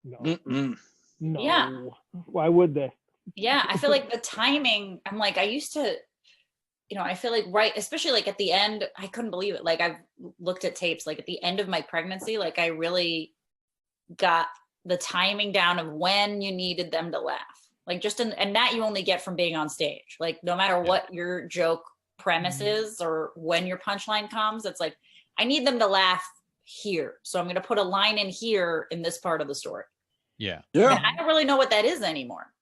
No. No. Yeah. Why would they? Yeah. I feel like the timing, I'm like, I used to, you know, I feel like especially like at the end, I couldn't believe it. Like I've looked at tapes, like at the end of my pregnancy, like I really got the timing down of when you needed them to laugh. Like and that you only get from being on stage. Like no matter what your joke premise is or when your punchline comes, it's like, I need them to laugh here. So I'm going to put a line in here in this part of the story. Yeah. I don't really know what that is anymore.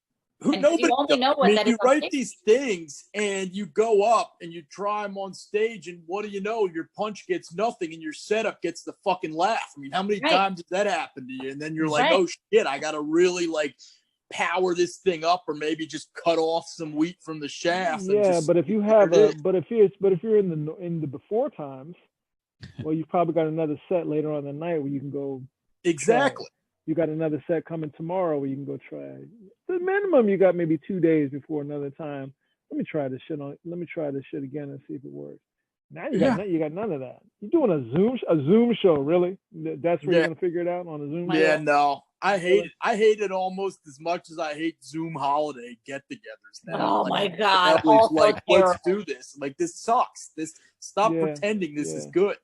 Nobody you only know what that you is write these things and you go up and you try them on stage, and what do you know? Your punch gets nothing and your setup gets the fucking laugh. I mean, how many times does that happen to you? And then you're like, oh shit, I gotta really like power this thing up, or maybe just cut off some wheat from the shaft. Yeah, but if you have if you're in the before times, well, you've probably got another set later on the night where you can go. Exactly. You got another set coming tomorrow where you can go try. The minimum you got maybe 2 days before another time. Let me try this shit again and see if it works. Now you got none of that. You're doing a Zoom show, really? That's where you're gonna figure it out on a Zoom show? Yeah, no. I hate it almost as much as I hate Zoom holiday get-togethers now. Oh my God! Let's do this. Like, this sucks. Stop pretending this is good.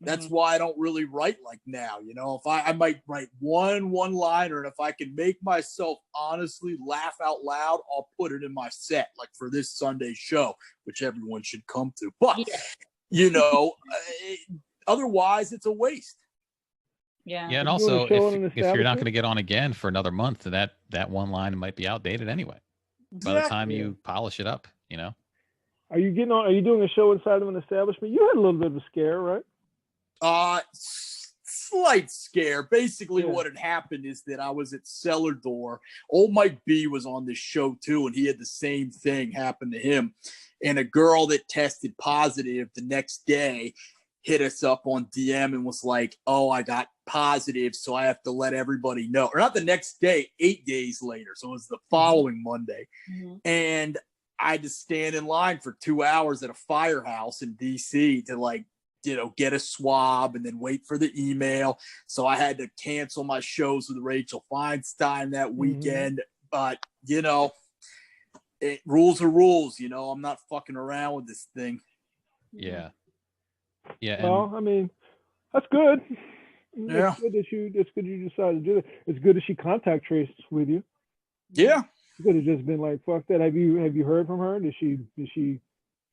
That's why I don't really write like now. You know, if I might write one liner, and if I can make myself honestly laugh out loud, I'll put it in my set, like for this Sunday show, which everyone should come to. But you know, otherwise it's a waste. Yeah, and also if you're not going to get on again for another month, that one line might be outdated anyway. By the time you polish it up, you know. Are you doing a show inside of an establishment? You had a little bit of a scare, right? Slight scare. Basically, what had happened is that I was at Cellar Door. Old Mike B was on this show too, and he had the same thing happen to him. And a girl that tested positive the next day hit us up on DM and was like, "Oh, I got positive, so I have to let everybody know." Or not the next day, 8 days later. So it was the following Monday. And I had to stand in line for 2 hours at a firehouse in DC to, like, you know, get a swab and then wait for the email. So I had to cancel my shows with Rachel Feinstein that weekend. But, you know, rules are rules. You know, I'm not fucking around with this thing. Yeah. Yeah. Well, I mean, that's good. Yeah. It's good you decided to do that. It's good that she contact traced with you. Yeah. She could have just been like, fuck that. Have you heard from her? Did she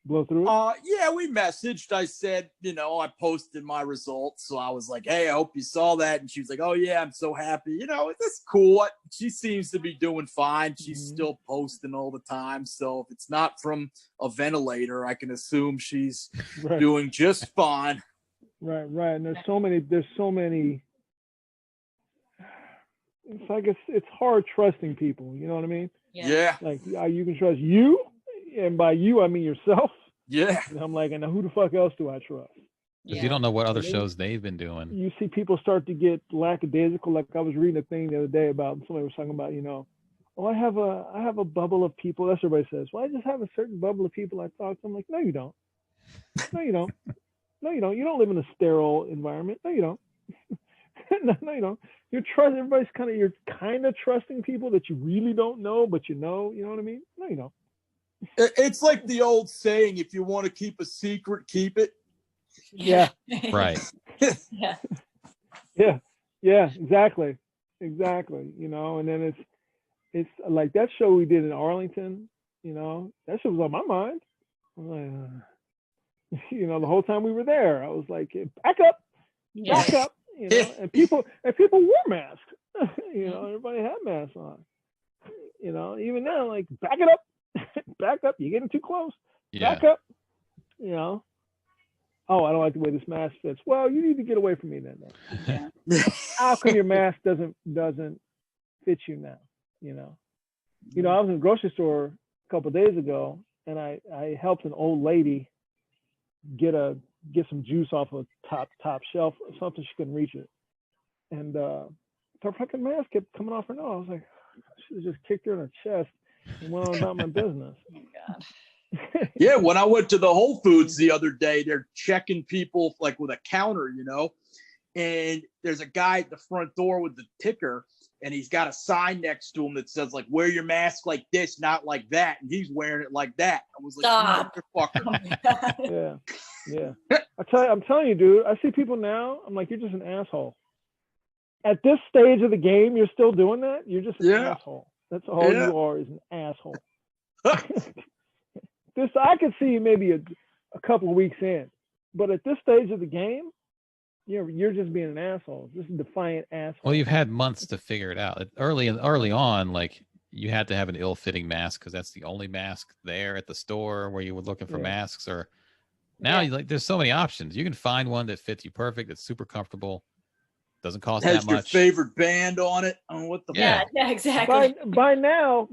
blow through it? Yeah, we messaged. I said, you know, I posted my results. So I was like, hey, I hope you saw that. And she was like, oh yeah, I'm so happy. You know, it's cool. She seems to be doing fine. She's still posting all the time. So if it's not from a ventilator, I can assume she's doing just fine. Right. And there's so many. It's like it's hard trusting people. You know what I mean? Yeah. Like you can trust you, and by you I mean yourself. Yeah. And I'm like, and who the fuck else do I trust? Because you don't know what other shows they've been doing. You see people start to get lackadaisical. Like I was reading a thing the other day about somebody was talking about, you know, oh, I have a bubble of people. That's what everybody says. Well, I just have a certain bubble of people I talk to. I'm like, no, you don't. No, you don't. No, you don't. You don't live in a sterile environment. No, you don't. No, you don't. You're kind of trusting people that you really don't know, but you know what I mean? No, you don't. It's like the old saying, if you want to keep a secret, keep it. Yeah. Right. Yeah, exactly. You know, and then it's like that show we did in Arlington, you know, that shit was on my mind. I'm like, you know, the whole time we were there, I was like, back up, you know, and people wore masks. You know, everybody had masks on. You know, even now, like, back it up, back up, you're getting too close. Back up, you know. Oh, I don't like the way this mask fits. Well, you need to get away from me then. How come your mask doesn't fit you now? You know, I was in a grocery store a couple of days ago, and I helped an old lady get some juice off a top shelf or something. She couldn't reach it, and her fucking mask kept coming off her nose. I was like, I should have just kicked her in her chest and went on about my business. Oh my God. Yeah, when I went to the Whole Foods the other day, they're checking people like with a counter, you know, and there's a guy at the front door with the ticker, and he's got a sign next to him that says, like, wear your mask like this, not like that, and he's wearing it like that. I was like, Stop. Yeah. I'm telling you, dude, I see people now, I'm like, you're just an asshole. At this stage of the game, you're still doing that? You're just an asshole. That's all you are, is an asshole. I could see maybe a couple of weeks in, but at this stage of the game, you're just being an asshole. Just a defiant asshole. Well, you've had months to figure it out. Early on, like, you had to have an ill-fitting mask because that's the only mask there at the store where you were looking for masks. Or now, there's so many options. You can find one that fits you perfect. That's super comfortable. Doesn't cost that much. Has your favorite band on it? Oh, what the fuck? Yeah, exactly. By now,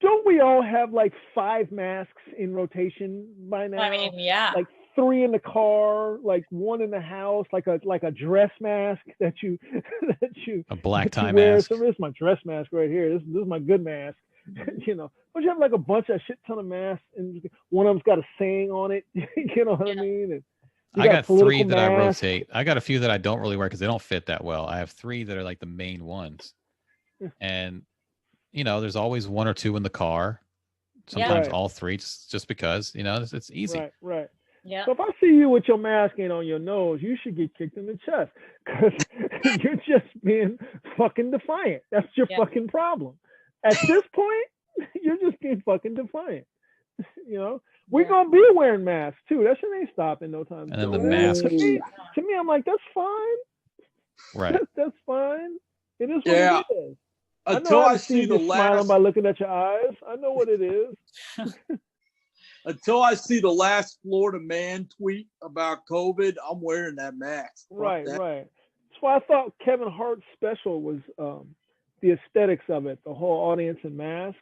don't we all have like 5 masks in rotation by now? I mean, yeah. Like 3 in the car, like 1 in the house, like a dress mask that you a black tie mask. mask. So this is my dress mask right here. This is my good mask. You know, but you have like a shit ton of masks, and one of them's got a saying on it. You know what I mean? And I got 3 that I rotate. I got a few that I don't really wear because they don't fit that well. I have 3 that are like the main ones. And, you know, there's always 1 or 2 in the car. Sometimes all 3, just because, you know, it's easy. Right. Yeah. So if I see you with your mask ain't on your nose, you should get kicked in the chest because you're just being fucking defiant. That's your fucking problem. At this point, you're just being fucking defiant. You know? We're gonna be wearing masks too. That shit ain't stopping no time. And then the mask. To me, I'm like, that's fine. Right. That's fine. It is what it is. Until I see the last, smiling by looking at your eyes. I know what it is. Until I see the last Florida man tweet about COVID, I'm wearing that mask. Right. That's why I thought Kevin Hart's special was the aesthetics of it, the whole audience in masks.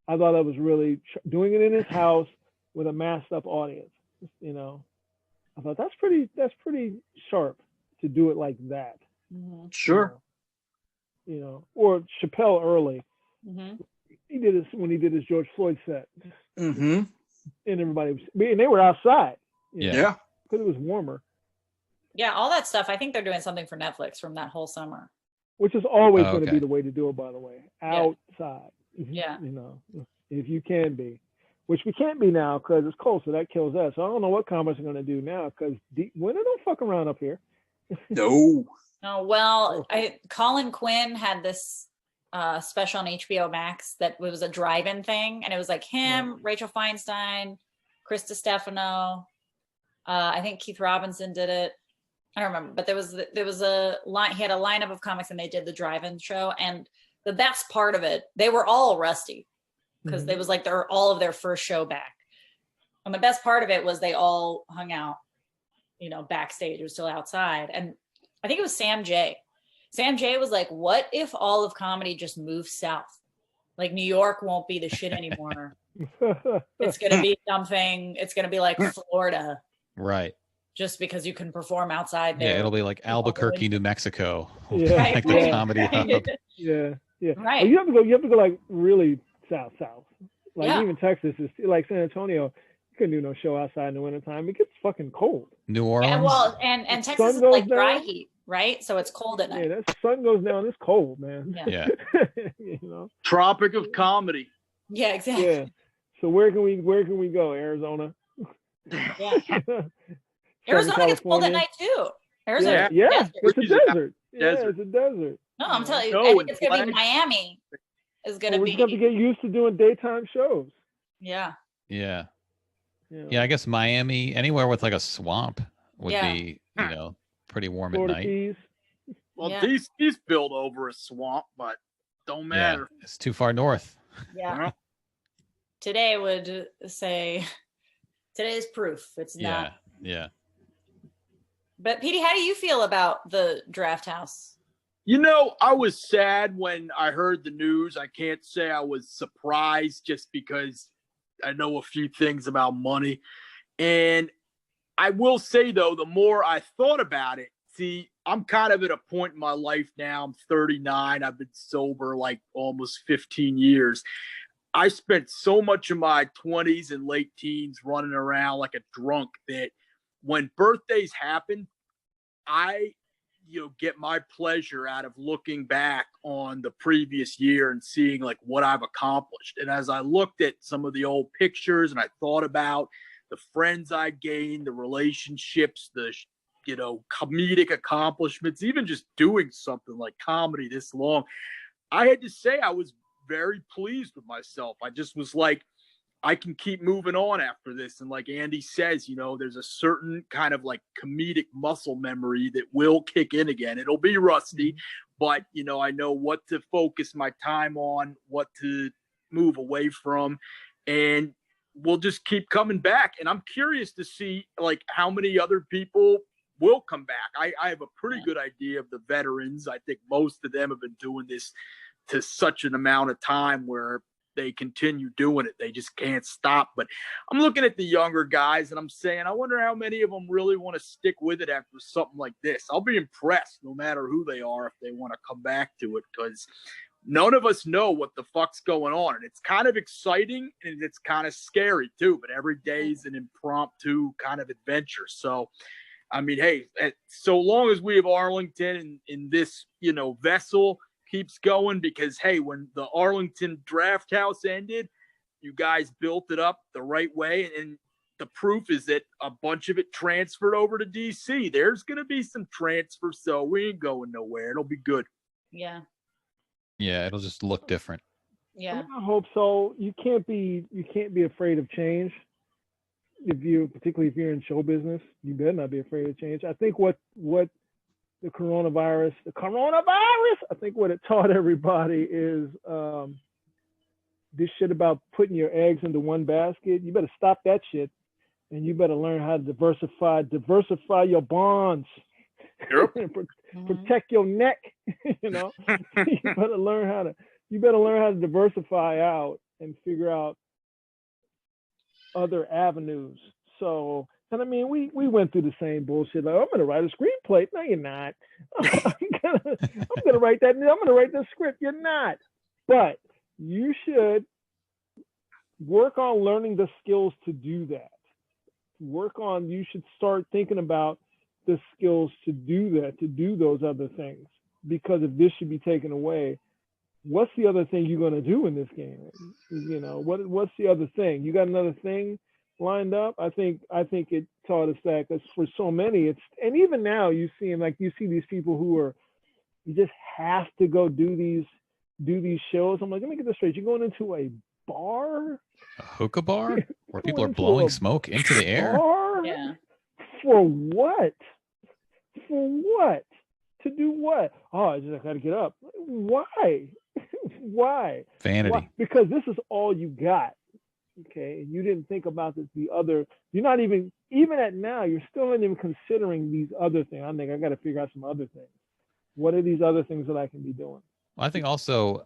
I thought that was really doing it in his house with a masked up audience. You know, I thought that's pretty sharp to do it like that. Mm-hmm. Sure. You know, or Chappelle early. Mm-hmm. He did this when he did his George Floyd set. Mm-hmm. And everybody was, and they were outside. Yeah. Because it was warmer. Yeah, all that stuff. I think they're doing something for Netflix from that whole summer. Which is always going to be the way to do it, by the way. Outside. Yeah. You know, if you can be. Which we can't be now because it's cold, so that kills us. So I don't know what comics are going to do now because winter don't fuck around up here. No. Oh, well, Colin Quinn had this special on HBO Max that was a drive-in thing, and it was like him, Rachel Feinstein, Chris DiStefano, I think Keith Robinson did it. I don't remember, but there was a line. He had a lineup of comics, and they did the drive-in show. And the best part of it, they were all rusty because it was like all of their first show back. And the best part of it was they all hung out, you know, backstage. It was still outside, and I think it was Sam J. Sam J was like, what if all of comedy just moves south? Like New York won't be the shit anymore. It's going to be something. It's going to be like Florida. Right. Just because you can perform outside there. Yeah, it'll be like Albuquerque, New Mexico. Yeah. Like the comedy hub. Yeah. Right. You have to go like really south. Like even Texas is like San Antonio. You couldn't do no show outside in the wintertime. It gets fucking cold. New Orleans. Yeah, well, and Texas is like dry heat, right? So it's cold at night. Yeah, that sun goes down. It's cold, man. Yeah. You know. Tropic of comedy. Yeah, exactly. Yeah. So where can we go? Arizona. Yeah. Arizona gets cold at night too. Arizona. Yeah. It's a desert. Yeah, it's a desert. No, I'm telling you, I think it's gonna be Miami. Is gonna be. We're gonna have to get used to doing daytime shows. Yeah. Yeah. Yeah, I guess Miami, anywhere with like a swamp would be, you know, pretty warm Florida at night. Keys. Well, he's built over a swamp, but don't matter. Yeah, it's too far north. Yeah. Today would say today's proof. It's not. Yeah. But Petey, how do you feel about the Drafthouse? You know, I was sad when I heard the news. I can't say I was surprised just because I know a few things about money. And I will say, though, the more I thought about it, see, I'm kind of at a point in my life now. I'm 39. I've been sober like almost 15 years. I spent so much of my 20s and late teens running around like a drunk that when birthdays happen, I get my pleasure out of looking back on the previous year and seeing like what I've accomplished. And as I looked at some of the old pictures and I thought about the friends I gained, the relationships, the comedic accomplishments, even just doing something like comedy this long, I had to say I was very pleased with myself. I just was like, I can keep moving on after this. And like Andy says, there's a certain kind of like comedic muscle memory that will kick in again. It'll be rusty, but, I know what to focus my time on, what to move away from, and we'll just keep coming back. And I'm curious to see like how many other people will come back. I have a pretty good idea of the veterans. I think most of them have been doing this to such an amount of time where they continue doing it. They just can't stop. But I'm looking at the younger guys and I'm saying, I wonder how many of them really want to stick with it after something like this. I'll be impressed no matter who they are if they want to come back to it, because none of us know what the fuck's going on. And it's kind of exciting and it's kind of scary too, but every day is an impromptu kind of adventure. So, I mean, hey, so long as we have Arlington in this, vessel keeps going, because, hey, when the Arlington Drafthouse ended, you guys built it up the right way. And the proof is that a bunch of it transferred over to DC. There's going to be some transfer, so we ain't going nowhere. It'll be good. Yeah. Yeah, it'll just look different. Yeah. I hope so. You can't be afraid of change. Particularly if you're in show business, you better not be afraid of change. I think what the coronavirus, I think what it taught everybody is this shit about putting your eggs into one basket. You better stop that shit, and you better learn how to diversify your bonds. Yep. Protect your neck. You better learn how to diversify out and figure out other avenues. So, and I mean, we went through the same bullshit. Like, I'm gonna write a screenplay. No, you're not. I'm gonna write that. I'm gonna write the script. You're not. But you should work on learning the skills to do that. You should start thinking about the skills to do that, to do those other things. Because if this should be taken away, what's the other thing you're gonna do in this game? What's the other thing? You got another thing lined up? I think it taught us that, because for so many, and even now you see these people who you just have to go do these shows. I'm like, let me get this straight. You're going into a bar, a hookah bar, where people are blowing smoke into the air. Bar? Yeah. For what? To do what? Oh, I got to get up. Why? Why? Vanity. Why? Because this is all you got. Okay, you didn't think about the other. You're not even at now. You're still not even considering these other things. I think I got to figure out some other things. What are these other things that I can be doing? Well, I think also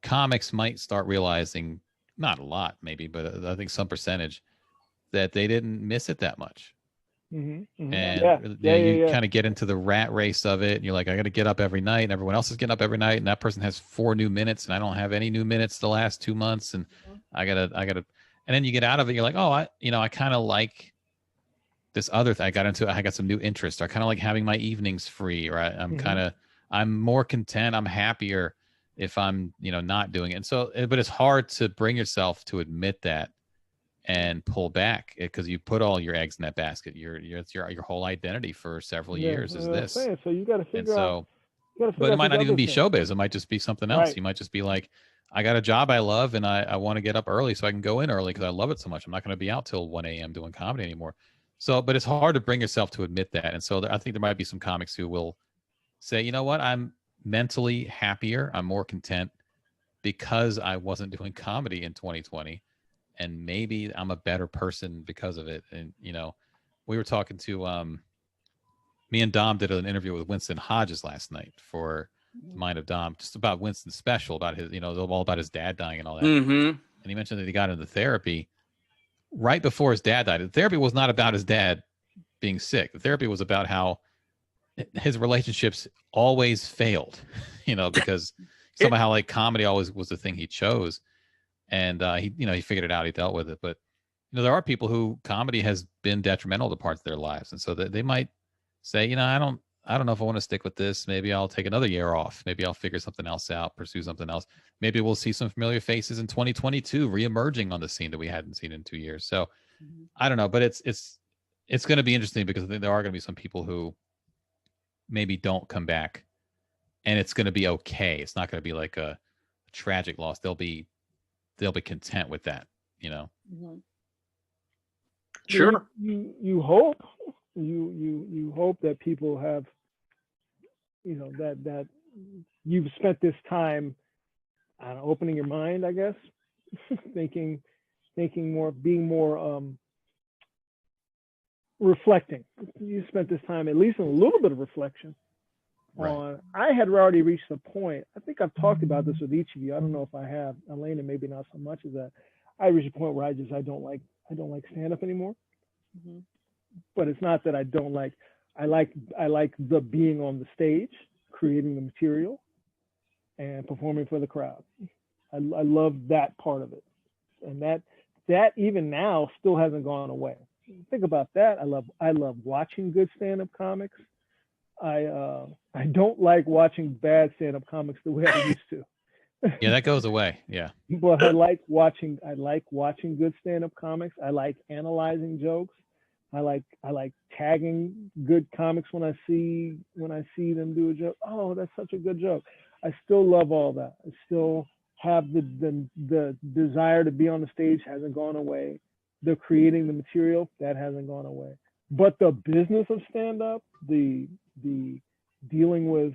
comics might start realizing, not a lot maybe, but I think some percentage, that they didn't miss it that much. Mm-hmm, mm-hmm. And you kind of get into the rat race of it, and you're like, I got to get up every night, and everyone else is getting up every night, and that person has 4 new minutes, and I don't have any new minutes the last 2 months, and I gotta, and then you get out of it, you're like, oh, I kind of like this other thing. I got some new interest. I kind of like having my evenings free, or I'm more content. I'm happier if I'm, not doing it. And so, but it's hard to bring yourself to admit that and pull back, because you put all your eggs in that basket. Your whole identity for several years is this. So you got to figure out. But it might not even be showbiz. It might just be something else. Right. You might just be like, I got a job I love, and I want to get up early so I can go in early because I love it so much. I'm not going to be out till 1 a.m. doing comedy anymore. So, but it's hard to bring yourself to admit that. And so I think there might be some comics who will say, you know what, I'm mentally happier. I'm more content because I wasn't doing comedy in 2020. And maybe I'm a better person because of it. And, we were talking to, me and Dom did an interview with Winston Hodges last night for Mind of Dom, just about Winston's special, about his, all about his dad dying and all that. Mm-hmm. And he mentioned that he got into therapy right before his dad died. The therapy was not about his dad being sick. The therapy was about how his relationships always failed, because somehow like comedy always was the thing he chose. And he figured it out. He dealt with it. But there are people who comedy has been detrimental to parts of their lives, and so they might say, I don't know if I want to stick with this. Maybe I'll take another year off. Maybe I'll figure something else out, pursue something else. Maybe we'll see some familiar faces in 2022 reemerging on the scene that we hadn't seen in 2 years. So I don't know, but it's going to be interesting, because I think there are going to be some people who maybe don't come back, and it's going to be okay. It's not going to be like a tragic loss. They'll be content with that, Mm-hmm. Sure. You hope you hope that people have, that you've spent this time opening your mind, I guess, thinking more, being more reflecting. You spent this time, at least in a little bit of reflection. Right. I had already reached the point. I think I've talked about this with each of you. I don't know if I have. Elena, maybe not so much as that. I reached a point where I don't like stand up anymore. Mm-hmm. But it's not that I don't like. I like the being on the stage, creating the material, and performing for the crowd. I love that part of it, and that even now still hasn't gone away. Think about that. I love watching good stand-up comics. I don't like watching bad stand-up comics the way I used to. Yeah, that goes away. Yeah. But I like watching good stand-up comics. I like analyzing jokes. I like tagging good comics when I see them do a joke. Oh, that's such a good joke. I still love all that. I still have the desire to be on the stage hasn't gone away. The creating the material, that hasn't gone away. But the business of stand-up, the dealing with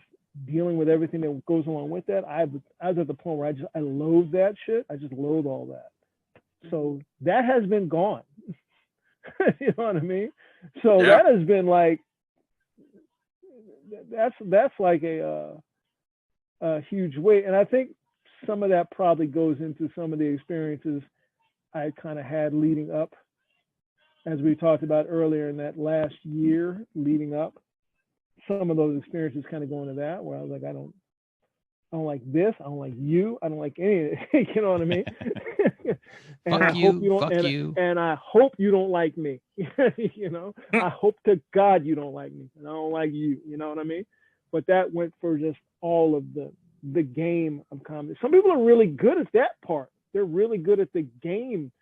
everything that goes along with that, I was at the point where I loathe that shit. I just loathe all that. So that has been gone. You know what I mean? So yeah. That has been like, that's like a huge weight. And I think some of that probably goes into some of the experiences I kind of had leading up, as we talked about earlier in that last year leading up. Some of those experiences kind of go into that, where I was like, I don't like this, I don't like you, I don't like any of it. You know what I mean? And fuck you. And I hope you don't like me. You know, I hope to God you don't like me, and I don't like you. You know what I mean? But that went for just all of the game of comedy. Some people are really good at that part. They're really good at the game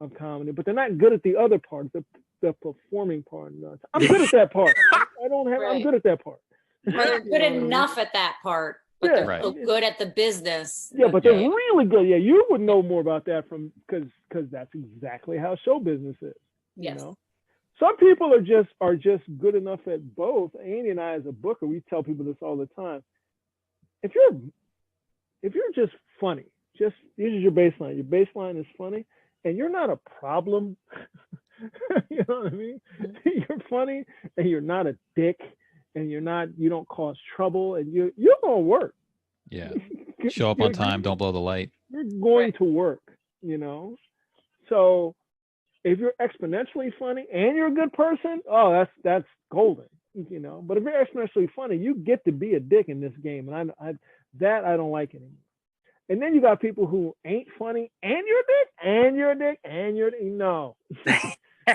of comedy, but they're not good at the other part, the performing part. I'm good at that part. I'm good at that part. Or they're good enough at that part, but they're so good at the business. Yeah, but they're really good. Yeah, you would know more about that because that's exactly how show business is. Yes. You know? Some people are just good enough at both. Andy and I, as a booker, we tell people this all the time. If you're just funny, this is your baseline. Your baseline is funny, and you're not a problem. You know what I mean? You're funny, and you're not a dick, and you don't cause trouble, and you're gonna work. Yeah. Show up on time. Don't blow the light. You're going to work. You know. So if you're exponentially funny and you're a good person, oh, that's golden. You know. But if you're exponentially funny, you get to be a dick in this game, and I don't like anymore. And then you got people who ain't funny, and you're a dick, and you're a dick, and you're a dick. No.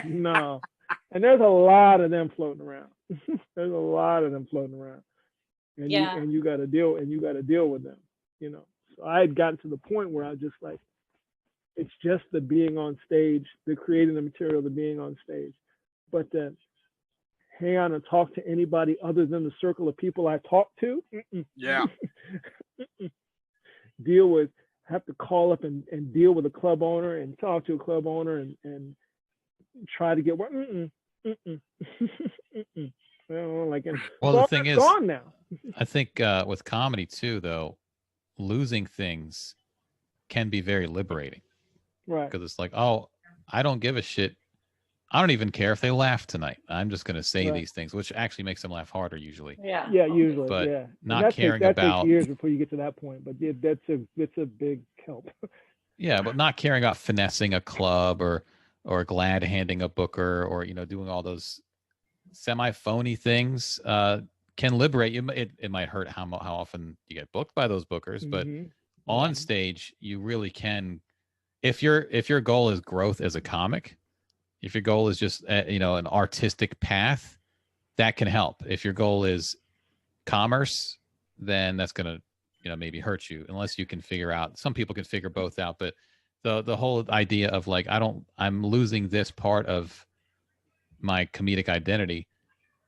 No. And there's a lot of them floating around. There's a lot of them floating around. And you got to deal with them, you know. So I had gotten to the point where I was just like, it's just the being on stage, the creating the material, the being on stage. But then hang on and talk to anybody other than the circle of people I talk to. Yeah. Have to call up and deal with a club owner and talk to a club owner and try to get work. I don't like it. Well, the thing is, gone now. I think with comedy too, though, losing things can be very liberating. Right. Because it's like, oh, I don't give a shit. I don't even care if they laugh tonight. I'm just going to say these things, which actually makes them laugh harder usually. Yeah. Yeah, usually. But yeah. not caring that about takes years before you get to that point. But yeah, that's a big help. Yeah, but not caring about finessing a club or glad handing a booker or doing all those semi-phony things can liberate you. It might hurt how often you get booked by those bookers, but on stage you really can. If your goal is growth as a comic, if your goal is just an artistic path, that can help. If your goal is commerce, then that's gonna maybe hurt you unless you can figure out. Some people can figure both out, but the whole idea of like I'm losing this part of my comedic identity,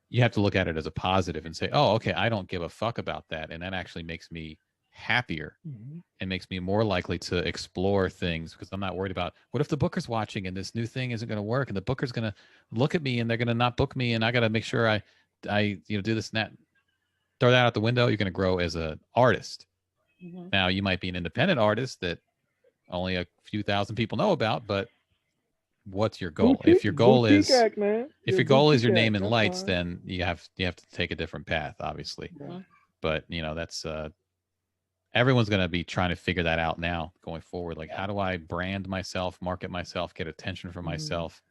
you have to look at it as a positive and say, oh, okay, I don't give a fuck about that, and that actually makes me happier and makes me more likely to explore things because I'm not worried about what if the booker's watching and this new thing isn't going to work and the booker's going to look at me and they're going to not book me and I got to make sure I do this and that. throw that out the window. You're going to grow as an artist. Mm-hmm. Now, you might be an independent artist that only a few thousand people know about, but what's your goal? If your goal is your name in lights, then you have to take a different path, obviously. Yeah. But that's everyone's going to be trying to figure that out now going forward. Like, how do I brand myself, market myself, get attention for myself?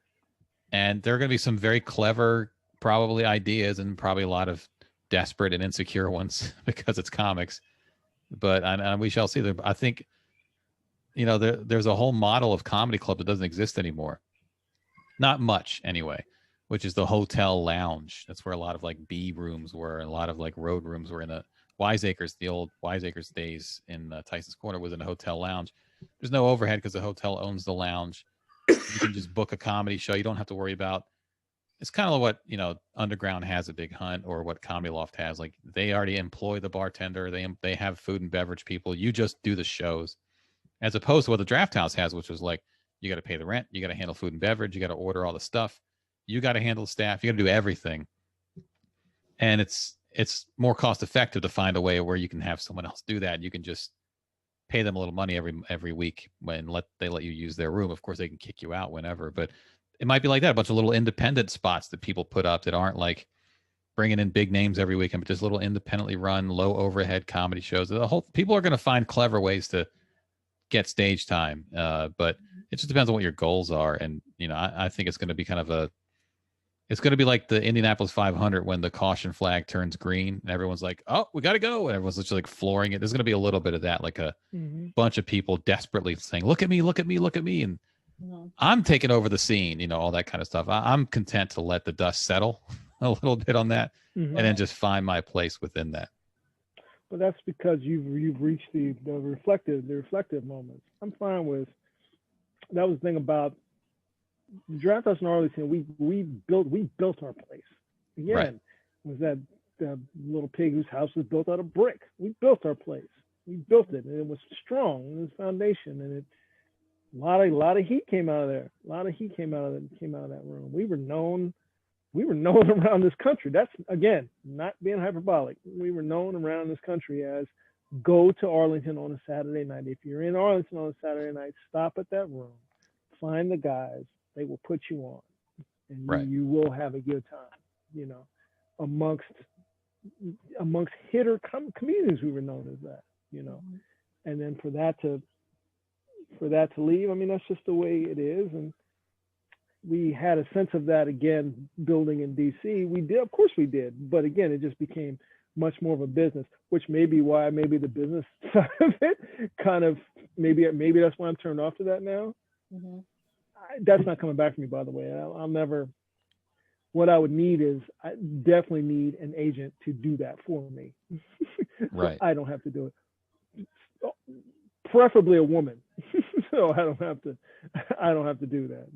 And there are going to be some very clever, probably ideas, and probably a lot of desperate and insecure ones because it's comics. But we shall see. I think, there's a whole model of comedy club that doesn't exist anymore. Not much, anyway, which is the hotel lounge. That's where a lot of like B rooms were, and a lot of like road rooms were in the Wiseacres. The old Wiseacres days in Tyson's Corner was in a hotel lounge. There's no overhead because the hotel owns the lounge. You can just book a comedy show. You don't have to worry about. It's kind of what Underground has at Big Hunt, or what Comedy Loft has. Like, they already employ the bartender. They have food and beverage people. You just do the shows, as opposed to what the Drafthouse has, which was like, you got to pay the rent, you got to handle food and beverage, you got to order all the stuff, you got to handle staff, you got to do everything. And it's more cost effective to find a way where you can have someone else do that. You can just pay them a little money every week when they let you use their room. Of course, they can kick you out whenever, but it might be like that. A bunch of little independent spots that people put up that aren't like bringing in big names every weekend, but just little independently run, low overhead comedy shows. People are going to find clever ways to get stage time, but it just depends on what your goals are. And I think it's going to be it's going to be like the Indianapolis 500 when the caution flag turns green and everyone's like, oh, we got to go, and everyone's just like flooring it. There's going to be a little bit of that, like a bunch of people desperately saying, look at me, look at me, look at me, and I'm taking over the scene, all that kind of stuff. I'm content to let the dust settle a little bit on that, and then just find my place within that. But that's because you've reached the reflective moments. I'm fine with that. Was the thing about the Drafthouse in Arlington. We built our place. Again, right. Was that little pig whose house was built out of brick? We built our place. We built it, and it was strong. It was foundation, and a lot of heat came out of there. A lot of heat came out of that room. We were known around this country. That's, again, not being hyperbolic. We were known around this country as, go to Arlington on a Saturday night. If you're in Arlington on a Saturday night, stop at that room, find the guys. They will put you on, and you will have a good time. Amongst hitter comedians, we were known as that. And then for that to leave, I mean, that's just the way it is. And we had a sense of that, again, building in DC. We did, of course we did, but again, it just became much more of a business, which may be why maybe the business side of it kind of, maybe that's why I'm turned off to that now. That's not coming back to me, by the way. I'll never, what I would need is, I definitely need an agent to do that for me. Right. I don't have to do it. Preferably a woman. So I don't have to do that.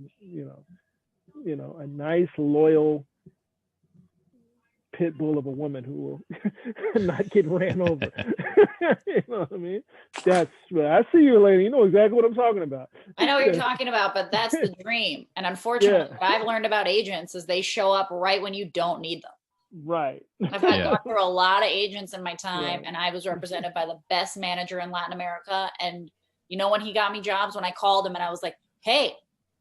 A nice, loyal pit bull of a woman who will not get ran over. You know what I mean? I see you, Elena. You know exactly what I'm talking about. I know what you're talking about, but that's the dream. And unfortunately, what I've learned about agents is they show up right when you don't need them. Right. I've had gone through a lot of agents in my time, and I was represented by the best manager in Latin America. And when he got me jobs, when I called him and I was like, hey,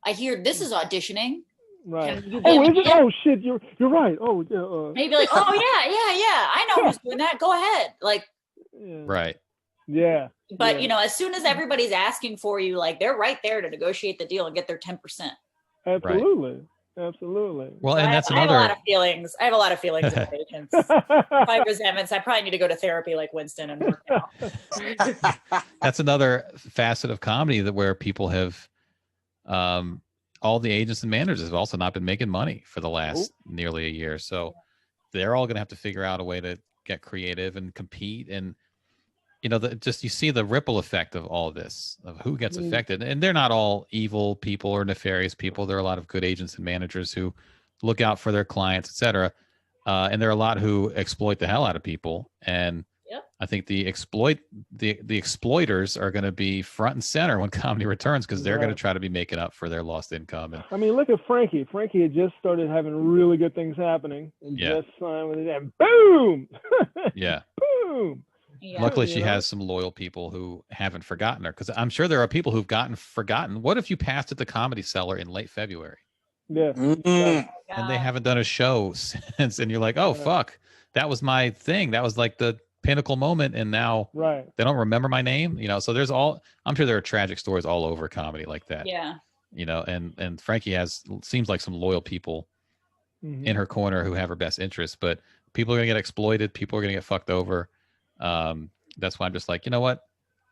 I hear this is auditioning. Right. Oh shit, you're right. Oh yeah. Maybe like, oh yeah. I know who's doing that. Go ahead. Like. Right. Yeah. But as soon as everybody's asking for you, like, they're right there to negotiate the deal and get their 10%. Absolutely. Right. Absolutely. Well, and that's another. I have a lot of feelings about agents. My resentments. I probably need to go to therapy like Winston and work out. That's another facet of comedy where people have, all the agents and managers have also not been making money for the last nearly a year. So they're all going to have to figure out a way to get creative and compete. And, you see the ripple effect of all this, of who gets affected. And they're not all evil people or nefarious people. There are a lot of good agents and managers who look out for their clients, et cetera. And there are a lot who exploit the hell out of people. And I think the exploiters are going to be front and center when comedy returns, because they're going to try to be making up for their lost income. And I mean, look at Frankie. Frankie had just started having really good things happening, and just signed with it, and boom. Yeah. Boom. Yeah. Luckily, she has some loyal people who haven't forgotten her, because I'm sure there are people who've forgotten. What if you passed at the Comedy Cellar in late February? Yeah. And they haven't done a show since, and you're like, oh, fuck. That was my thing. That was like the pinnacle moment, and now they don't remember my name. So there's I'm sure there are tragic stories all over comedy like that. Yeah. And Frankie seems like some loyal people in her corner who have her best interests, but people are going to get exploited. People are going to get fucked over. That's why I'm just like, you know what?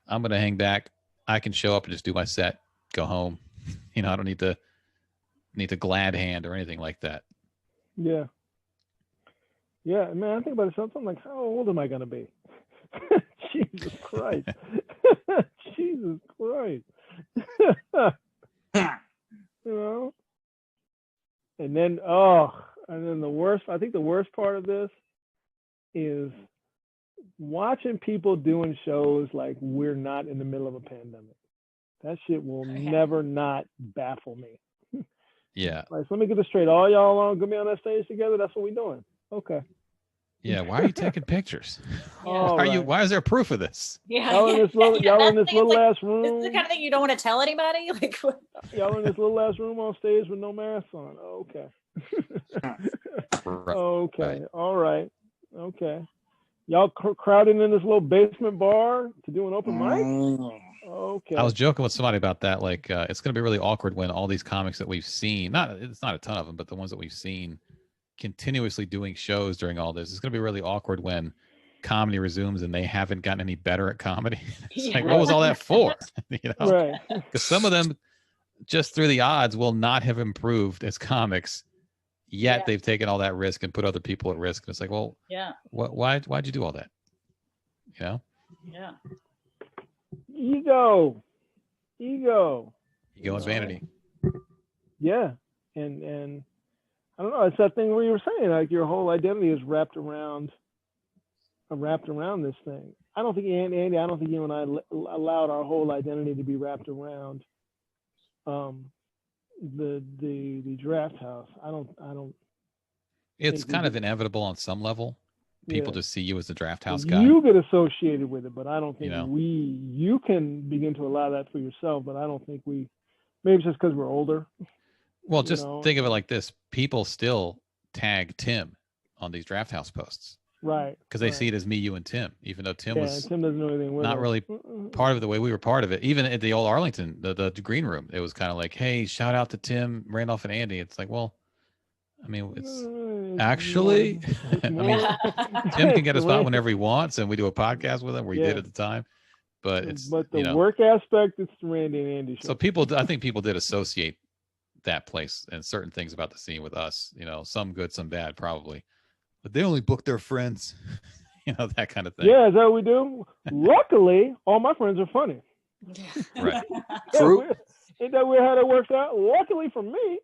I'm going to hang back. I can show up and just do my set, go home. I don't need to glad hand or anything like that. Yeah. Yeah, man, I think about it something like, how old am I going to be? Jesus Christ. Jesus Christ. And then I think the worst part of this is watching people doing shows like we're not in the middle of a pandemic. That shit will never not baffle me. Yeah. Like, so let me get this straight. All y'all going to be on that stage together? That's what we're doing. Okay. Yeah. Why are you taking pictures? Yeah. Why is there proof of this? Yeah. Y'all in this little ass room. This is the kind of thing you don't want to tell anybody. Like, y'all in this little ass room on stage with no mask on. Okay. Okay. Right. All right. Okay. Y'all crowding in this little basement bar to do an open mic? Okay. I was joking with somebody about that. Like, it's going to be really awkward when all these comics that we've seen, it's not a ton of them, but the ones that we've seen continuously doing shows during all this, it's going to be really awkward when comedy resumes and they haven't gotten any better at comedy. It's like, what was all that for? Right. Because some of them, just through the odds, will not have improved as comics. Yet they've taken all that risk and put other people at risk. And it's like, well, why'd you do all that? Yeah. Ego and vanity. Yeah. And I don't know, it's that thing where you were saying, like, your whole identity is wrapped around this thing. I don't think Andy, I don't think you and I allowed our whole identity to be wrapped around the Drafthouse. I don't. It's kind of inevitable on some level. People just see you as the Drafthouse guy. You get associated with it, but I don't think you can begin to allow that for yourself, but I don't think maybe it's just because we're older. Well, just think of it like this. People still tag Tim on these Drafthouse posts. Right. Because they see it as me, you, and Tim, even though Tim doesn't know anything with not really part of it the way we were part of it. Even at the old Arlington, the green room, it was kind of like, hey, shout out to Tim, Randolph, and Andy. It's like, well, I mean, it's actually, I mean, Tim can get a spot whenever he wants, and we do a podcast with him, we did at the time. But the work aspect, it's the Randy and Andy show. So I think people did associate that place and certain things about the scene with us, some good, some bad, probably. But they only book their friends, that kind of thing. Yeah, is that what we do? Luckily, all my friends are funny. Right. True. Ain't that weird how that works out? Luckily for me,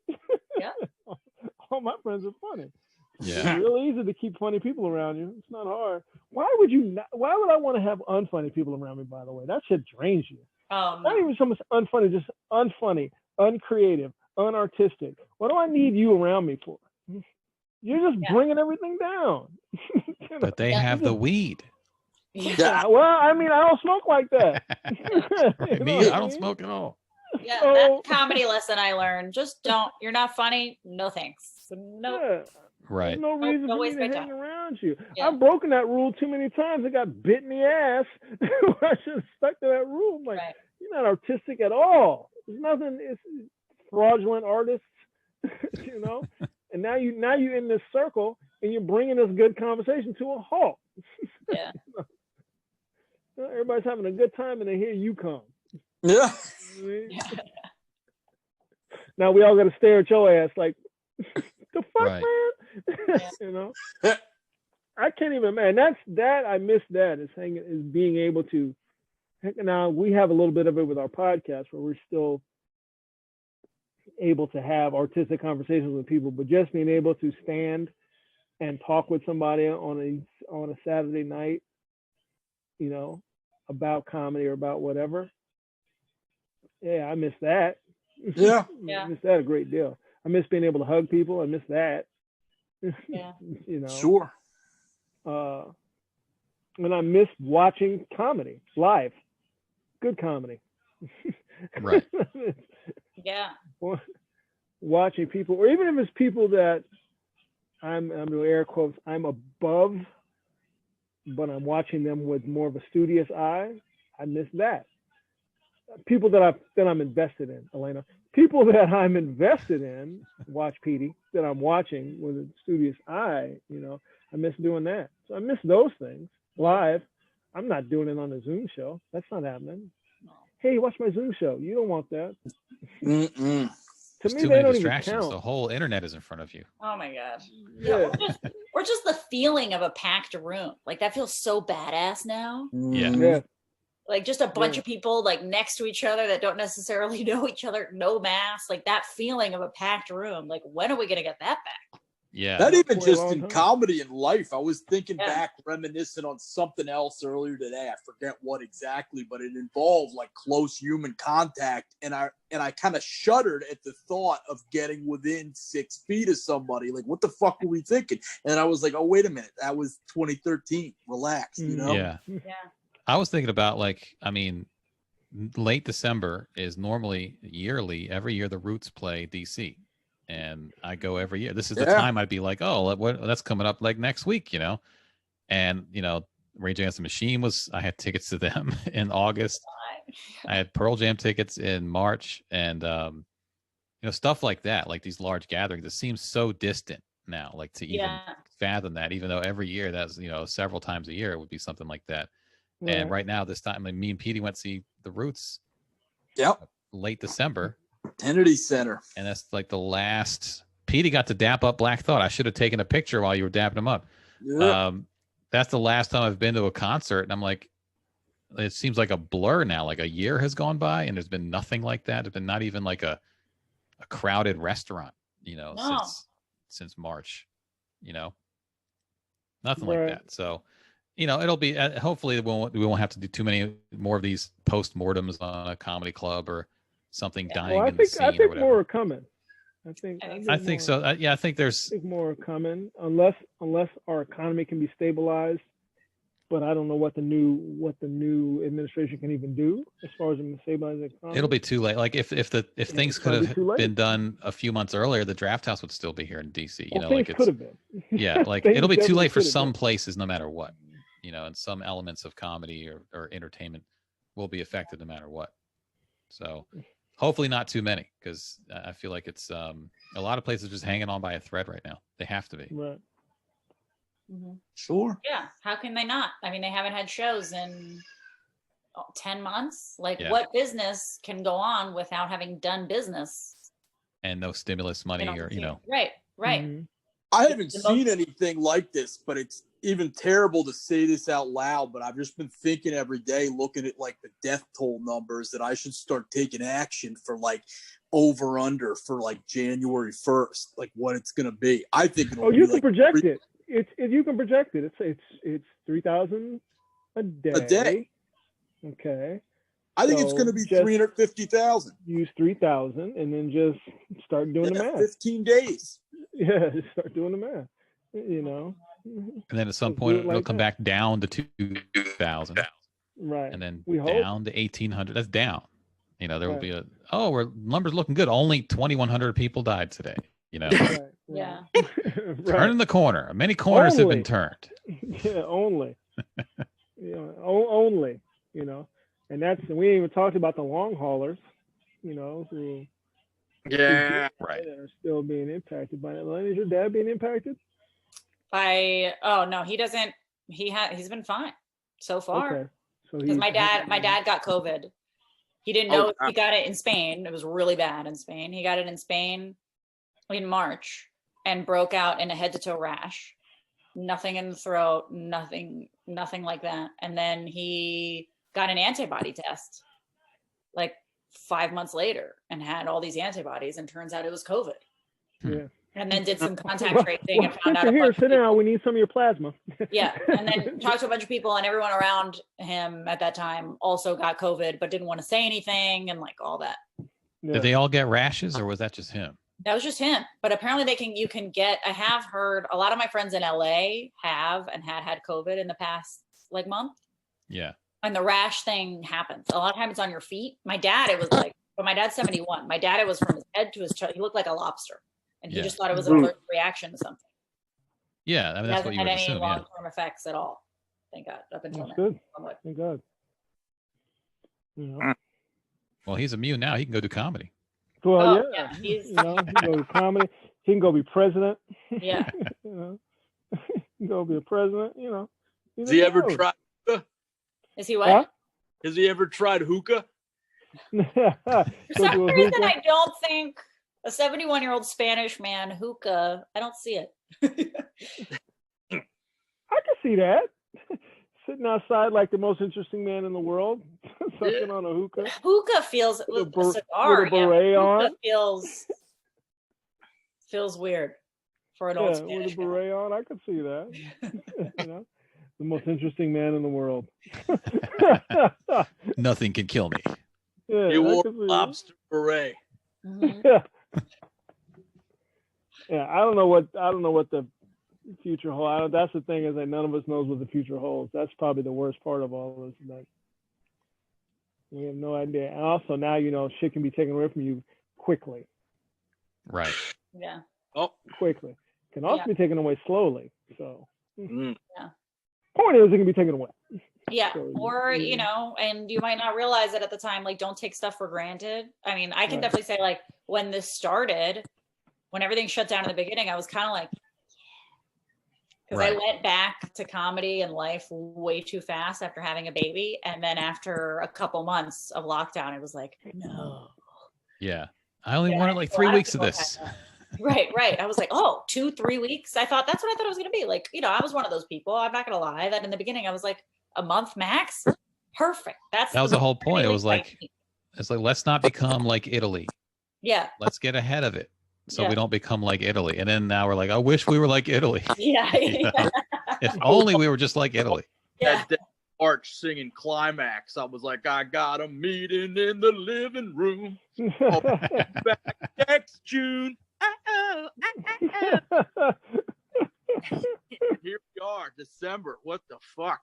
all my friends are funny. Yeah. It's real easy to keep funny people around you. It's not hard. Why would I want to have unfunny people around me, by the way? That shit drains you. No. Not even so much unfunny, just unfunny, uncreative, unartistic. What do I need you around me for? You're just bringing everything down. But they have the weed. Yeah. Well, I mean, I don't smoke like that. I don't smoke at all. Yeah, that's a comedy lesson I learned. Just don't. You're not funny. No thanks. No. Yeah. Right. There's no reason No for me waste to my hang time. around you. Yeah. I've broken that rule too many times. I got bit in the ass. I should have stuck to that rule. I'm like, you're not artistic at all. There's nothing. It's fraudulent artists, And now you're in this circle and you're bringing this good conversation to a halt. Yeah. Everybody's having a good time and then here you come. Yeah. Now we all got to stare at your ass like, the fuck, right. man? I can't even, man. I miss that. Is being able to. Now we have a little bit of it with our podcast where we're still able to have artistic conversations with people, but just being able to stand and talk with somebody on a Saturday night you know, about comedy or about whatever. Yeah, I miss that. Yeah. I miss that a great deal. I miss being able to hug people. I miss that. Yeah. You know. Sure. And I miss watching comedy live. Good comedy. Right. Yeah. Watching people, or even if it's people that I'm doing air quotes, I'm above, but I'm watching them with more of a studious eye. I miss that. People that I'm invested in, Elena. People that I'm invested in, watch Petey, that I'm watching with a studious eye, you know, I miss doing that. So I miss those things live. I'm not doing it on a Zoom show. That's not happening. Hey, watch my Zoom show. You don't want that. Mm-mm. To There's me, too they many don't distractions. even count. The whole internet is in front of you. Oh my God. Yeah. Or just the feeling of a packed room. Like that feels so badass now. Yeah. Yeah. Like just a bunch of people like next to each other that don't necessarily know each other, no mask, like that feeling of a packed room. Like when are we going to get that back? Yeah. Not even For a just long in time. comedy and life. I was thinking back, reminiscing on something else earlier today. I forget what exactly, but it involved like close human contact. And I kind of shuddered at the thought of getting within 6 feet of somebody. Like, what the fuck were we thinking? And I was like, oh, wait a minute. That was 2013. Relax, you know? Yeah. Yeah. I was thinking about late December is normally yearly. Every year the Roots play DC. And I go every year. This is the time I'd be like, oh, that's coming up like next week, you know? And, you know, Rage Against the Machine I had tickets to them in August. I had Pearl Jam tickets in March. And, you know, stuff like that, like these large gatherings, it seems so distant now, like to even fathom that, even though every year that's, you know, several times a year it would be something like that. Right. And right now, this time, like, me and Petey went to see the Roots. Yep. Late December. Kennedy Center. And that's like the last. Petey got to dap up Black Thought. I should have taken a picture while you were dapping him up. Yeah. That's the last time I've been to a concert. And I'm like, it seems like a blur now. Like a year has gone by and there's been nothing like that. There's been not even like a crowded restaurant, you know, since March, you know, nothing like that. So, you know, it'll be hopefully we won't have to do too many more of these post-mortems on a comedy club or something dying in the scene. I think more are coming. I think so. I think there's more are coming unless our economy can be stabilized. But I don't know what the new administration can even do as far as stabilizing the economy. It'll be too late. Like if things could have been done a few months earlier, the Drafthouse would still be here in DC. You know, like it could have been. Yeah, like it'll be too late for some places, no matter what. You know, and some elements of comedy or entertainment will be affected no matter what. So hopefully not too many, because I feel like it's a lot of places just hanging on by a thread right now. They have to be. Right. Mm-hmm. Sure. Yeah. How can they not? I mean, they haven't had shows in 10 months. Like what business can go on without having done business? And no stimulus money or, you know. Right. Mm-hmm. I haven't seen anything like this, but it's even terrible to say this out loud, but I've just been thinking every day, looking at like the death toll numbers, that I should start taking action for like over under for like January 1st, like what it's going to be. I think it'll you can project it. You can project it. It's 3,000 a day. A day. Okay. I think it's going to be 350,000. Use 3,000 and then just start doing the math. 15 days. Yeah, just start doing the math. You know. And then at some point it'll come back down to 2,000. Right. And then we down to 1,800. That's down. You know, there will be our numbers looking good. Only 2,100 people died today. You know. Right. Yeah. Turning the corner. Many corners have been turned. Yeah, only. Only. You know, and we ain't even talked about the long haulers. You know, who are still being impacted by it. Is your dad being impacted? No, he doesn't. He's been fine so far. Okay. So because my dad got COVID. He didn't know he got it in Spain. It was really bad in Spain. He got it in Spain in March and broke out in a head to toe rash. Nothing in the throat, nothing like that. And then he got an antibody test like 5 months later and had all these antibodies, and turns out it was COVID. Yeah. And then did some contact tracing and found out. Here, sit down. We need some of your plasma. Yeah, and then talked to a bunch of people, and everyone around him at that time also got COVID, but didn't want to say anything, and like all that. Yeah. Did they all get rashes, or was that just him? That was just him. But apparently, you can get. I have heard a lot of my friends in LA have and had COVID in the past like month. Yeah. And the rash thing happens. A lot of times it's on your feet. My dad, it was like, but my dad's 71. My dad, it was from his head to his chest. He looked like a lobster. And he just thought it was an allergic reaction to something. Yeah, I mean, that's what you would assume. It hasn't had any long-term effects at all. Thank God. Up until now. Good. Thank God. Yeah. Well, he's immune now. He can go do comedy. Well, yeah. He can go do comedy. He can go be president. Yeah. He can go be a president. Has he ever tried hookah? Is he what? Huh? Has he ever tried hookah? For some reason, I don't think a 71-year-old Spanish man hookah. I don't see it. I can see that. Sitting outside like the most interesting man in the world, sucking on a hookah. Hookah feels with a cigar. With a beret on. Feels weird for an old Spanish with a beret on. I could see that. The most interesting man in the world. Nothing can kill me. Yeah, you wore a lobster beret. Mm-hmm. Yeah, I don't know what the future holds. That's the thing, is that none of us knows what the future holds. That's probably the worst part of all of this. That we have no idea. And also now shit can be taken away from you quickly. Right. Yeah. Oh, quickly. Can also be taken away slowly. So. Yeah. Point is, it can be taken away. Yeah, or and you might not realize it at the time. Like, don't take stuff for granted. I mean, I can definitely say, like, when this started, when everything shut down in the beginning, I was kind of like, because I went back to comedy and life way too fast after having a baby, and then after a couple months of lockdown, it was like, no. Yeah, I only wanted like 3 weeks of this. Right. I was like, 2-3 weeks. That's what I thought it was going to be. Like, I was one of those people. I'm not going to lie that in the beginning I was like, a month max. Perfect. That was the whole point. It was like, let's not become like Italy. Yeah. Let's get ahead of it so we don't become like Italy. And then now we're like, I wish we were like Italy. Yeah. If only we were just like Italy. Yeah. That Arch singing Climax. I was like, I got a meeting in the living room. I'll be back next June. Here we are, December. What the fuck?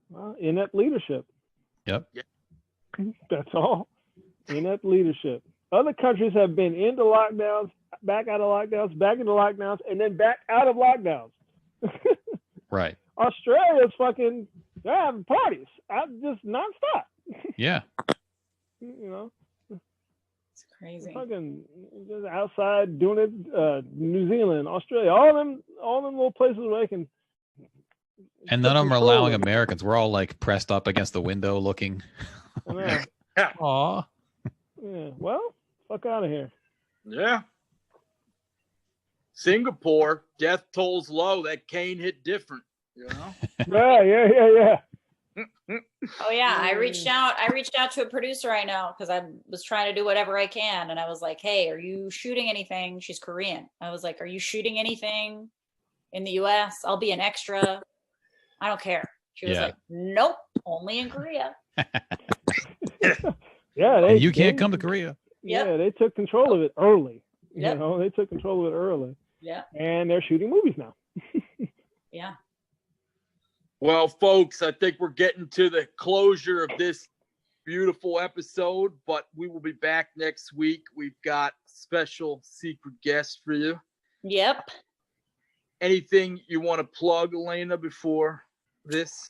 Well, inept leadership. Yep. That's all. Inept leadership. Other countries have been into lockdowns, back out of lockdowns, back into lockdowns, and then back out of lockdowns. Right. Australia's fucking, they're having parties. Just nonstop. Yeah. It's crazy. Fucking just outside doing it. New Zealand, Australia, all them little places where they can. And none of them are allowing Americans. We're all like pressed up against the window looking. Aw. Yeah. Well, fuck out of here. Yeah. Singapore, death tolls low. That cane hit different. Yeah. Oh yeah, I reached out to a producer I know because I was trying to do whatever I can, and I was like, "Hey, are you shooting anything?" She's Korean. I was like, "Are you shooting anything in the U.S.? I'll be an extra. I don't care." She was like, "Nope, only in Korea." You can't come to Korea. Yeah, they took control of it early. Yep. They took control of it early. Yeah. And they're shooting movies now. Yeah. Well, folks, I think we're getting to the closure of this beautiful episode, but we will be back next week. We've got special secret guests for you. Yep. Anything you want to plug, Elena, before this?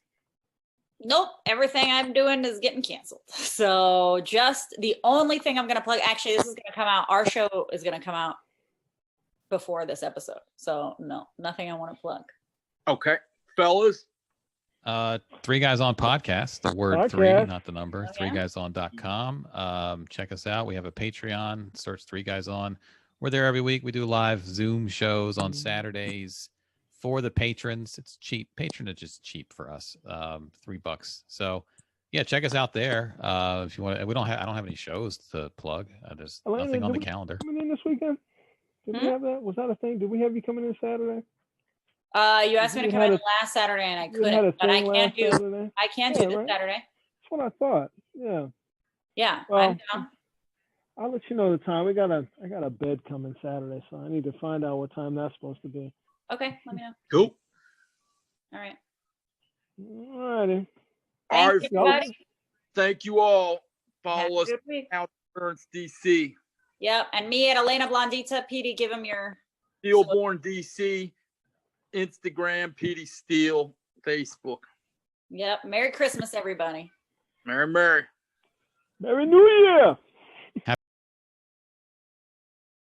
Nope. Everything I'm doing is getting canceled. So just the only thing I'm going to plug, actually, this is going to come out. Our show is going to come out before this episode. So no, nothing I want to plug. Okay. Fellas? 3 Guys On Podcast, the word podcast. 3, not the number, 3guyson.com. Check us out. We have a Patreon, search 3 Guys On. We're there every week. We do live Zoom shows on Saturdays for the patrons. It's cheap. Patronage is cheap for us. $3. So yeah, check us out there. If you want, I don't have any shows to plug. There's nothing on the calendar. Coming in this weekend? Did we have that? Was that a thing? Did we have you coming in Saturday? You asked me to come in last Saturday and I couldn't, but I can't do Saturday? I can't do this Saturday. That's what I thought. Yeah. Yeah. Well, I'm down. I'll let you know the time. I got a bed coming Saturday, so I need to find out what time that's supposed to be. Okay, let me know. Cool. All right. All righty. Thank you all. Follow us out Terrance DC. Yep, and me at Elena Blondita. Petey, give him your Steelborn DC, Instagram, Petey Steel, Facebook. Yep. Merry Christmas, everybody. Merry New Year.